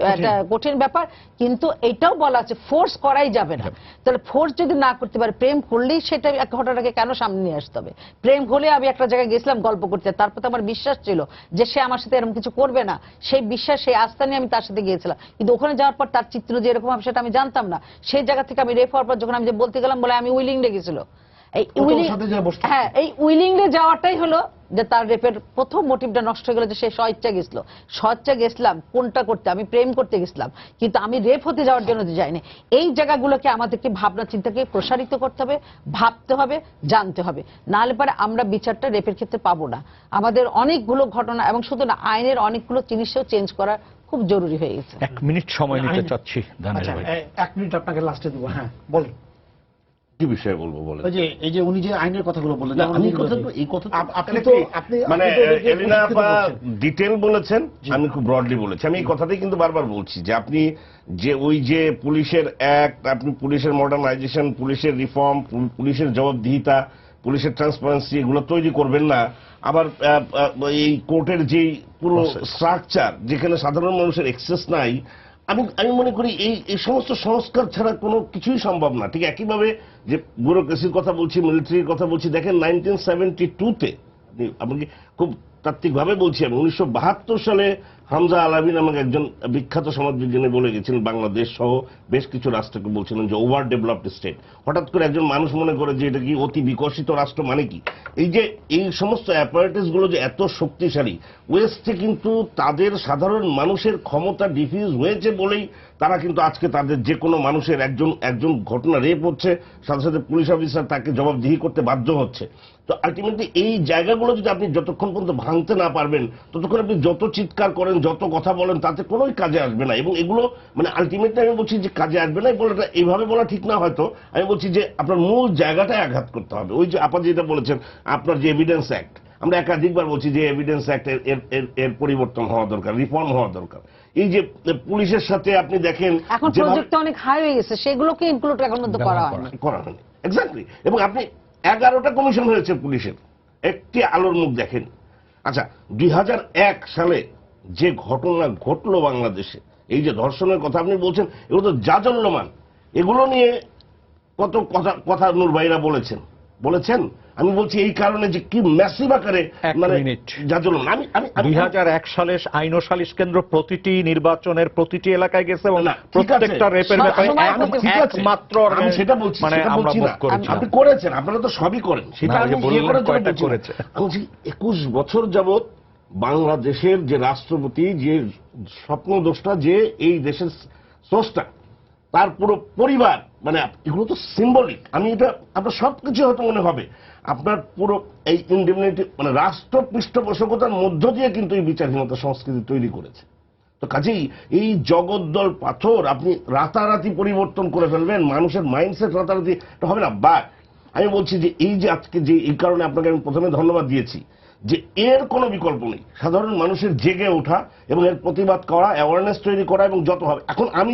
একটা কঠিন ব্যাপার। কিন্তু এটাও বলা আছে ফোর্স করাই যাবে না। তাহলে ফোর্স যদি না করতে পারে, প্রেম করলেই সেটা এক ঘটনাটাকে কেন সামনে নিয়ে আসতে হবে? প্রেম হলে আমি একটা জায়গায় গেছিলাম গল্প করতে, তারপর তো আমার বিশ্বাস ছিল যে সে আমার সাথে এরকম কিছু করবে না, সেই বিশ্বাস সেই আস্থা নিয়ে আমি তার সাথে গিয়েছিলাম। কিন্তু ওখানে যাওয়ার পর তার চিত্র যে এরকম হবে সেটা আমি জানতাম না। সেই জায়গা থেকে আমি রেপ হওয়ার পর যখন আমি যে বলতে গেলাম, বলে আমি উইলিং লেগেছিল, এই উইলিংলে যাওয়াটাই হলো যে তার রেপের প্রথম মোটিভটা নষ্ট হয়ে গেল, যে সে স্বইচ্ছা গেছিল। স্বইচ্ছা গেছিলাম কোনটা করতে, আমি প্রেম করতে গেছিলাম, কিন্তু আমি রেপ হতে যাওয়ার জন্য যাইনি। এই জায়গাগুলোকে আমাদেরকে ভাবনা চিন্তাকে প্রসারিত করতে হবে, ভাবতে হবে, জানতে হবে, নাহলে পরে আমরা বিচারটা রেপের ক্ষেত্রে পাবো না। আমাদের অনেকগুলো ঘটনা, এবং শুধু না আইনের অনেকগুলো জিনিসও চেঞ্জ করা খুব জরুরি হয়ে গেছে। 1 মিনিট সময় নিতে চাচ্ছি। 1 মিনিট আপনাকে লাস্টে দেবো। হ্যাঁ বলুন, কি বিষয়ে বলবো বলেন? এই যে উনি যে আইনের কথাগুলো বললেন, মানে এলিনা আপা ডিটেল বলেছেন, আমি খুব ব্রডলি বলেছি। আমি এই কথাটাই কিন্তু বারবার বলছি যে আপনি যে ওই যে পুলিশের অ্যাক্ট, আপনি পুলিশের মডার্নাইজেশন, পুলিশের রিফর্ম, পুলিশের জবাবদিহিতা, পুলিশের ট্রান্সপারেন্সি এগুলো তৈরি করবেন না, আবার এই কোর্টের যে পুরো স্ট্রাকচার যেখানে সাধারণ মানুষের অ্যাক্সেস নাই, আমি মনে করি এই সমস্ত সংস্কার ছাড়া কোনো কিছুই সম্ভব না। ঠিক একইভাবে যে ব্যুরোক্রেসির কথা বলছি, মিলিটারির কথা বলছি, দেখেন 1972-তে আমাকে খুব তাত্ত্বিকভাবে বলছি, আমি 1972 সালে হামজা আলাবি নামক একজন বিখ্যাত সমাজবিজ্ঞানী বলে গেছিলেন, বাংলাদেশ সহ বেশ কিছু রাষ্ট্রকে বলছিলেন যে ওভার ডেভেলপড স্টেট। হঠাৎ করে একজন মানুষ মনে করে যে এটা কি অতি বিকশিত রাষ্ট্র, মানে কি এই যে এই সমস্ত অ্যাপারেটাস গুলো যে এত শক্তিশালী, ওয়েস্টে কিন্তু তাদের সাধারণ মানুষের ক্ষমতা ডিফিউজ হয়েছে বলেই তারা কিন্তু আজকে তাদের যে কোনো মানুষের একজন ঘটনা রেপ হচ্ছে, সাথে সাথে পুলিশ অফিসার তাকে জবাবদিহি করতে বাধ্য হচ্ছে। তো আলটিমেটলি এই জায়গাগুলো যদি আপনি যতক্ষণ পর্যন্ত ভাঙতে না পারবেন, ততক্ষণ আপনি যত চিৎকার করেন, যত কথা বলেন, তাতে কোনোই কাজে আসবে না। এবং এগুলো মানে আলটিমেটলি আমি বলছি যে কাজে আসবে না বলাটা এইভাবে বলা ঠিক না, হয়তো আমি বলছি যে আপনার মূল জায়গাটায় আঘাত করতে হবে। ওই যে আপনি যেটা বলেছেন, আপনার যে এভিডেন্স অ্যাক্ট, আমরা একাধিকবার বলছি যে এভিডেন্স অ্যাক্ট এর পরিবর্তন হওয়া দরকার, রিফর্ম হওয়া দরকার। এই যে পুলিশের সাথে আপনি দেখেন এখন প্রজেক্ট অনেক হাই হয়ে গেছে, সেগুলোকে ইনক্লুড এখন মধ্যে করা হয়নি। এক্স্যাক্টলি। এবং আপনি 11টা কমিশন হয়েছে পুলিশের, একটি আলোর মুখ দেখেন। আচ্ছা, 2001 সালে যে ঘটনা ঘটলো বাংলাদেশে, এই যে ধর্ষণের কথা আপনি বলছেন, এগুলো তো জাজল্যমান। এগুলো নিয়ে কত কথা নূর ভাইরা বলেছেন। আমি বলছি এই কারণে যে কি ম্যাসিভ আকারে মানে জাজল্যমান। 2001 সালে আইন ও সালিশ কেন্দ্র প্রতিটি নির্বাচনের প্রতিটি এলাকায় গেছে এবং প্রত্যেকটা রেপের ব্যাপারে একমাত্র আমি সেটা বলছি, আপনি করেছেন, আপনারা তো সবই করেন, সেটা আমি বলছি 21 বছর যাবত বাংলাদেশের যে রাষ্ট্রপতি, যে স্বপ্নদ্রষ্টা, যে এই দেশের স্রষ্টা, তার পুরো পরিবার, মানে এগুলো তো সিম্বলিক। আমি এটা আপনার সবকিছু হয়তো মনে হবে, আপনার পুরো এই ইন্ডিমনিটি মানে রাষ্ট্র পৃষ্ঠপোষকতার মধ্য দিয়ে কিন্তু এই বিচারহীনতা সংস্কৃতি তৈরি করেছে। তো কাজেই এই জগদ্দল পাথর আপনি রাতারাতি পরিবর্তন করে ফেলবেন, মানুষের মাইন্ডসেট রাতারাতি হবে না। বা আমি বলছি যে এই যে আজকে যে এই কারণে আপনাকে আমি প্রথমে ধন্যবাদ দিয়েছি যে এর কোনো বিকল্প নেই, সাধারণ মানুষের জেগে ওঠা এবং এর প্রতিবাদ করা, অ্যাওয়ারনেস তৈরি করা, এবং যত হবে। এখন আমি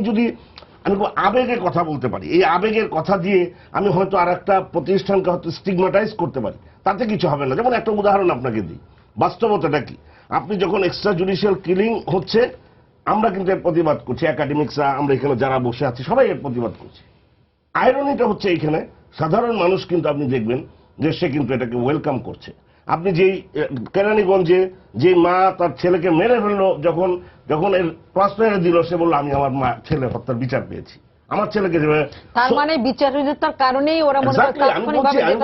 আবেগের কথা বলতে পারি, এই আবেগের কথা দিয়ে আমি হয়তো আর একটা প্রতিষ্ঠানকে হয়তো স্টিগমাটাইজ করতে পারি, তাতে কিছু হবে না। যেমন একটা উদাহরণ আপনাকে দিই, বাস্তবতাটা কি, আপনি যখন এক্সট্রা জুডিশিয়াল কিলিং হচ্ছে, আমরা কিন্তু এর প্রতিবাদ করছি, একাডেমিক্সরা, আমরা এখানে যারা বসে আছি সবাই এর প্রতিবাদ করছি। আইরনিটা হচ্ছে এইখানে সাধারণ মানুষ কিন্তু আপনি দেখবেন যে সে কিন্তু এটাকে ওয়েলকাম করছে। আপনি যেই কেরানীগঞ্জে যে মা তার ছেলেকে মেরে ফেললো, যখন এর প্রশ্রয় দিল, সে বললো আমি আমার ছেলে হত্যার বিচার পেয়েছি, আমার ছেলেকে। তার মানে বিচারহীনতার কারণেই ওরা মনে করে আমি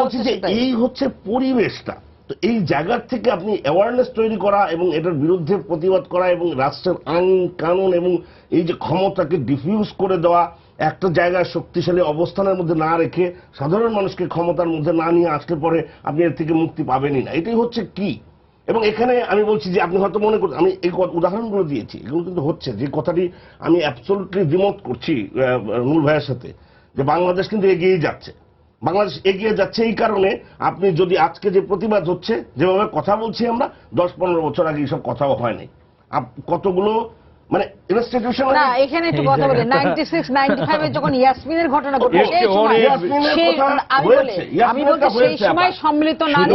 বলছি যে এই হচ্ছে পরিবেশটা। তো এই জায়গার থেকে আপনি অ্যাওয়ারনেস তৈরি করা এবং এটার বিরুদ্ধে প্রতিবাদ করা এবং রাষ্ট্রের আইন কানুন এবং এই যে ক্ষমতাকে ডিফিউজ করে দেওয়া, একটা জায়গায় শক্তিশালী অবস্থানের মধ্যে না রেখে সাধারণ মানুষকে ক্ষমতার মধ্যে না নিয়ে আসলে পরে আপনি এর থেকে মুক্তি পাবেনই না। এটাই হচ্ছে কি। এবং এখানে আমি বলছি যে আপনি হয়তো মনে করছেন, আমি এই উদাহরণগুলো দিয়েছি, এগুলো কিন্তু হচ্ছে, যে কথাটি আমি অ্যাবসলিউটলি দ্বিমত করছি নুর ভাইয়ের সাথে, যে বাংলাদেশ কিন্তু এগিয়ে যাচ্ছে। বাংলাদেশ এগিয়ে যাচ্ছে এই কারণে, আপনি যদি আজকে যে প্রতিবাদ হচ্ছে, যেভাবে কথা বলছি আমরা, 10-15 বছর আগে এইসব কথাও হয়নি। কতগুলো মানে ইনস্টিটিউশন না, এখানে একটু কথা বলি, 96-95 এ যখন ইয়াসমিনের ঘটনা ঘটে, আমি বলতে সেই সময় সম্মিলিত নারী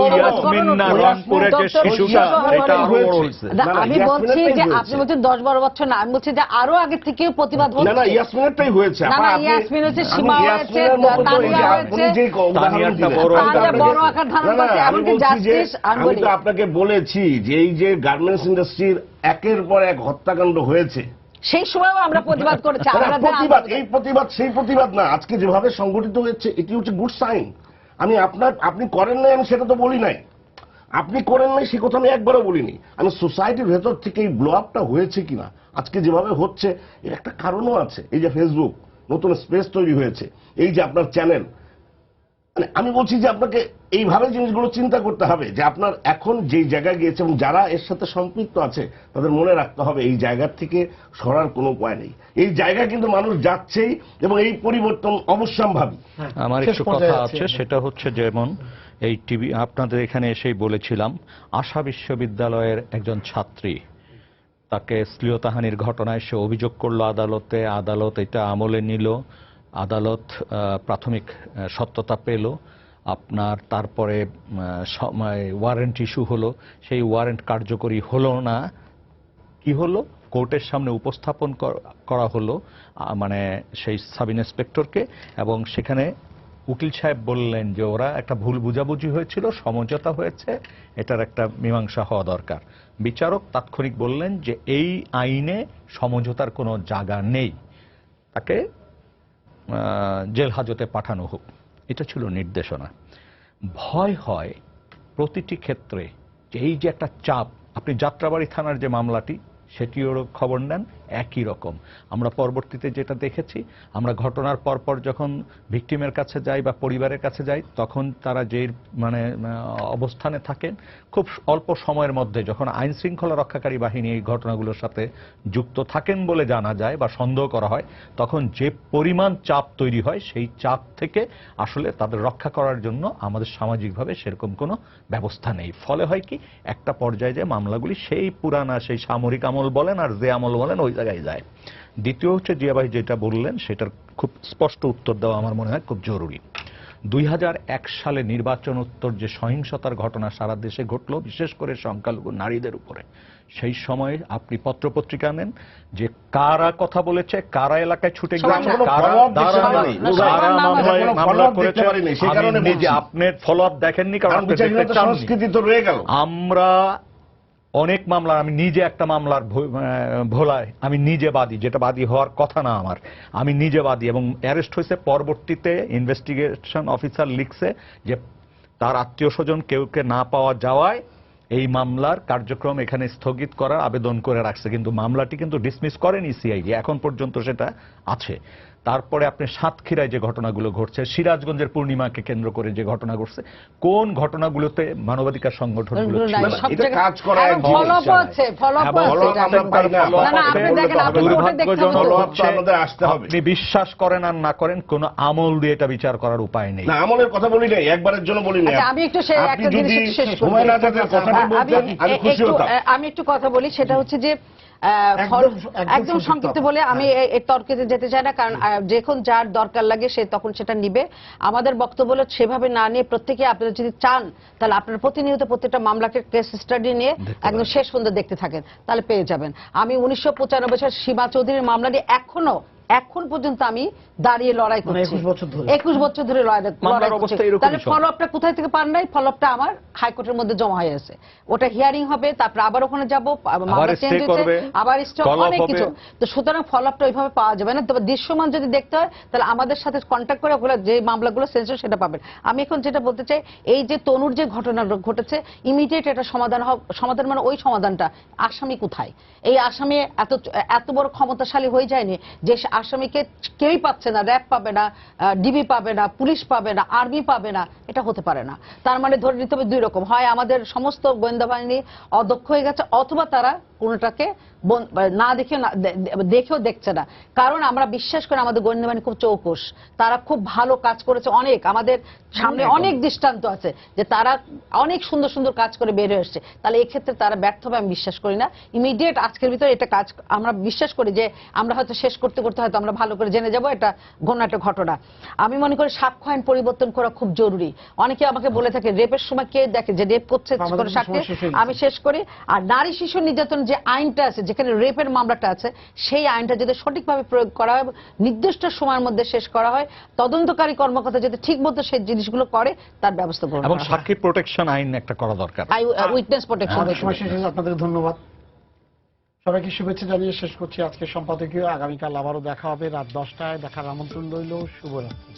আমি বলছি যে আপনি বলছেন 10-12 বছর না, আমি বলছি যে আরো আগে থেকেও প্রতিবাদ হচ্ছে। না, ইয়াসমিনেরটাই হয়েছে। না, ইয়াসমিন হচ্ছে, সীমা হয়েছে, তানিয়া হয়েছে, বড় আকার ধারণ করছে, এমনকি জাস্টিস। আমি তো আপনাকে বলেছি যে এই যে গার্মেন্টস ইন্ডাস্ট্রির একের পর এক হত্যাকাণ্ড হয়েছে, সেই সময়ও আমরা প্রতিবাদ করেছি। এই প্রতিবাদ সেই প্রতিবাদ না, আজকে যেভাবে সংগঠিত হয়েছে এটি হচ্ছে গুড সাইন। আপনি করেন নাই, আমি সেটা তো বলি নাই, আপনি করেন নাই সে কথা আমি একবারও বলিনি। আমি সোসাইটির ভেতর থেকে এই ব্লো আপটা হয়েছে কিনা, আজকে যেভাবে হচ্ছে, এর একটা কারণও আছে। এই যে ফেসবুক নতুন স্পেস তৈরি হয়েছে, এই যে আপনার চ্যানেল, মানে আমি বলছি যে আপনাকে এইভাবে জিনিসগুলো চিন্তা করতে হবে যে আপনার এখন যেই জায়গায় গিয়েছে এবং যারা এর সাথে সম্পৃক্ত আছে তাদের মনে রাখতে হবে এই জায়গার থেকে সরার কোনো উপায় নেই। এই জায়গায় কিন্তু মানুষ যাচ্ছেই এবং এই পরিবর্তন অবশ্যম্ভাবী। আমার একটু কথা আছে, সেটা হচ্ছে যেমন এই টিভি আপনাদের এখানে এসেই বলেছিলাম, আশা বিশ্ববিদ্যালয়ের একজন ছাত্রী, তাকে শ্লীলতাহানির ঘটনায় সে অভিযোগ করলো আদালতে, আদালত এটা আমলে নিল, আদালত প্রাথমিক সত্যতা পেল, আপনার তারপরে ওয়ারেন্ট ইস্যু হলো, সেই ওয়ারেন্ট কার্যকরী হলো না, কি হলো, কোর্টের সামনে উপস্থাপন করা হলো মানে সেই সাব ইন্সপেক্টরকে, এবং সেখানে উকিল সাহেব বললেন যে ওরা একটা ভুল বুঝাবুঝি হয়েছিল, সমঝোতা হয়েছে, এটার একটা মীমাংসা হওয়া দরকার। বিচারক তাৎক্ষণিক বললেন যে এই আইনে সমঝোতার কোনো জায়গা নেই, তাকে জেল হাজতে পাঠানো হোক। এটা ছিল নির্দেশনা। ভয় হয় প্রতিটি ক্ষেত্রে যে এই যে একটা চাপ, আপনি যাত্রাবাড়ি থানার যে মামলাটি সেটিও খবর নেন, একই রকম। আমরা পরবর্তীতে যেটা দেখেছি, আমরা ঘটনার পরপর যখন ভিকটিমের কাছে যাই বা পরিবারের কাছে যাই, তখন তারা যে মানে অবস্থানে থাকেন, খুব অল্প সময়ের মধ্যে যখন আইন শৃঙ্খলা রক্ষাকারী বাহিনী এই ঘটনাগুলোর সাথে যুক্ত থাকেন বলে জানা যায় বা সন্দেহ করা হয়, তখন যে পরিমাণ চাপ তৈরি হয়, সেই চাপ থেকে আসলে তাদের রক্ষা করার জন্য আমাদের সামাজিকভাবে সেরকম কোনো ব্যবস্থা নেই। ফলে হয় কি, একটা পর্যায়ে যে মামলাগুলি সেই পুরানা সেই সামরিক আমল বলেন আর যে আমল বলেন ওই জায়গায় যায়। দ্বিতীয় হচ্ছে জিয়া ভাই যেটা বললেন, সেটার খুব স্পষ্ট উত্তর দেওয়া আমার মনে হয় খুব জরুরি। 2001 সালে নির্বাচন উত্তর যে সহিংসতার ঘটনা সারা দেশে ঘটলো, বিশেষ করে সংখ্যালঘু নারীদের উপরে, সেই সময় আপনি পত্রপত্রিকা নেন যে কারা কথা বলেছে, কারা এলাকায় ছুটে গিয়েছে, মামলা করেছে। আপনি ফলো আপ দেখেননি কারণ সংস্কৃতি তো রয়ে গেল। আমরা অনেক মামলা, আমি নিজে একটা মামলার ভোলায় আমি নিজে বাদী, যেটা বাদী হওয়ার কথা না আমার, আমি নিজে বাদী, এবং অ্যারেস্ট হয়েছে। পরবর্তীতে ইনভেস্টিগেশন অফিসার লিখছে যে তার আত্মীয় স্বজন কেউকে না পাওয়া যাওয়ায় এই মামলার কার্যক্রম এখানে স্থগিত করার আবেদন করে রাখছে, কিন্তু মামলাটি কিন্তু ডিসমিস করেনি সিআইডি, এখন পর্যন্ত সেটা আছে। তারপরে আপনি সাতক্ষীরায় যে ঘটনাগুলো ঘটছে, সিরাজগঞ্জের পূর্ণিমাকে কেন্দ্র করে যে ঘটনা ঘটছে, কোন ঘটনাগুলোতে মানবাধিকার সংগঠনগুলো ছিল? না, সব এটা জায়গায়- কাজ করা এবং এক জিনিস। follow-up আছে, follow-up এবং আছে, follow-up আমরা পাই না। না, না, আপনি দেখেন, আপনি কোর্টে দেখতে হবে তো। follow-up তো আমাদের আসতে হবে। আপনি বিশ্বাস করেন আর না করেন, কোন আমল দিয়ে এটা বিচার করার উপায় নেই। না, আমলের কথা বলি নাই, একবারের জন্য বলি নাই। আচ্ছা, আমি একটু আপনি একটা জিনিস যদি একটু শেষ করি। হুমায়ুন আজাদের কথাটা বলতেন আমি খুশি হতাম। আমি একটু কথা বলি, সেটা হচ্ছে যে একদম সংক্ষিপ্ত বলে আমি এই তর্কে যেতে চাই না, কারণ যখন যার দরকার লাগে সে তখন সেটা নিবে। আমাদের বক্তব্য হলো সেভাবে না নিয়ে প্রত্যেকে, আপনারা যদি চান তাহলে আপনারা প্রতিনিয়ত প্রত্যেকটা মামলাকে কেস স্টাডি নিয়ে একদম শেষ পর্যন্ত দেখতে থাকেন, তাহলে পেয়ে যাবেন। আমি 1995 সালে সীমা চৌধুরীর মামলা নিয়ে এখন পর্যন্ত আমি দাঁড়িয়ে লড়াই করছি, 21 বছর ধরে লড়াই করছি। তাহলে ফলোআপটা কোথায় থেকে পান নাই? ফলোআপটা আমার হাইকোর্টের মধ্যে জমা হয়ে আছে, ওটা হিয়ারিং হবে, তারপর আবার ওখানে যাবো, মামলা চেঞ্জ হয়েছে, আবার স্টপ, অনেক কিছু। তো সুতরাং ফলোআপটা ওইভাবে পাওয়া যাবে না। তবে দৃশ্যমান যদি দেখতে হয় তাহলে আমাদের সাথে কন্ট্যাক্ট করে ওগুলো যে মামলাগুলো সেন্সর সেটা পাবেন। আমি এখন যেটা বলতে চাই, এই যে তনুর যে ঘটনা ঘটেছে, ইমিডিয়েট এটা সমাধান হোক। সমাধান মানে ওই সমাধানটা, আসামি কোথায়? এই আসামি এত বড় ক্ষমতাশালী হয়ে যায়নি যে আসামিকে কেউই পাচ্ছে না, র্যাব পাবে না, ডিবি পাবে না, পুলিশ পাবে না, আর্মি পাবে না, এটা হতে পারে না। তার মানে ধরে নিতে হবে দুই রকম, হয় আমাদের সমস্ত গোয়েন্দা বাহিনী অদক্ষ হয়ে গেছে, অথবা তারা কোনটাকে না দেখেও দেখছে না। কারণ আমরা বিশ্বাস করি আমাদের গোয়েন্দা বাহিনী খুব চৌকস, তারা খুব ভালো কাজ করেছে, অনেক আমাদের সামনে অনেক দৃষ্টান্ত আছে যে তারা অনেক সুন্দর সুন্দর কাজ করে বের হয়ে এসছে। তাহলে এই ক্ষেত্রে তারা ব্যর্থ হবে আমি বিশ্বাস করি না। ইমিডিয়েট আজকের ভিতরে এটা কাজ আমরা বিশ্বাস করি যে আমরা হয়তো শেষ করতে করতে হয়তো আমরা ভালো করে জেনে যাব এটা ঘন একটা ঘটনা। আমি মনে করি সাক্ষ্য আইন পরিবর্তন করা খুব জরুরি। অনেকে আমাকে বলে থাকে রেপের সময় কে দেখে যে রেপ করছে সাক্ষী। আমি শেষ করি, আর নারী শিশু নির্যাতন যে আইনটা আছে, যেখানে রেপের মামলাটা আছে, সেই আইনটা যদি সঠিকভাবে প্রয়োগ করা হয়, নির্দিষ্ট সময়ের মধ্যে শেষ করা হয়, তদন্তকারী কর্মকর্তা যদি ঠিক মতো সেই জিনিসগুলো করে তার ব্যবস্থা গ্রহণ করা এবং হয়। সাক্ষী প্রোটেকশন আইন একটা করা দরকার। Witness protection. আপনাদের ধন্যবাদ, সবাইকে শুভেচ্ছা জানিয়ে শেষ করছি আজকে সম্পাদকীয়। আগামীকাল আবারও দেখা হবে রাত 10টায়, দেখার আমন্ত্রণ রইল। শুভরাত্রি।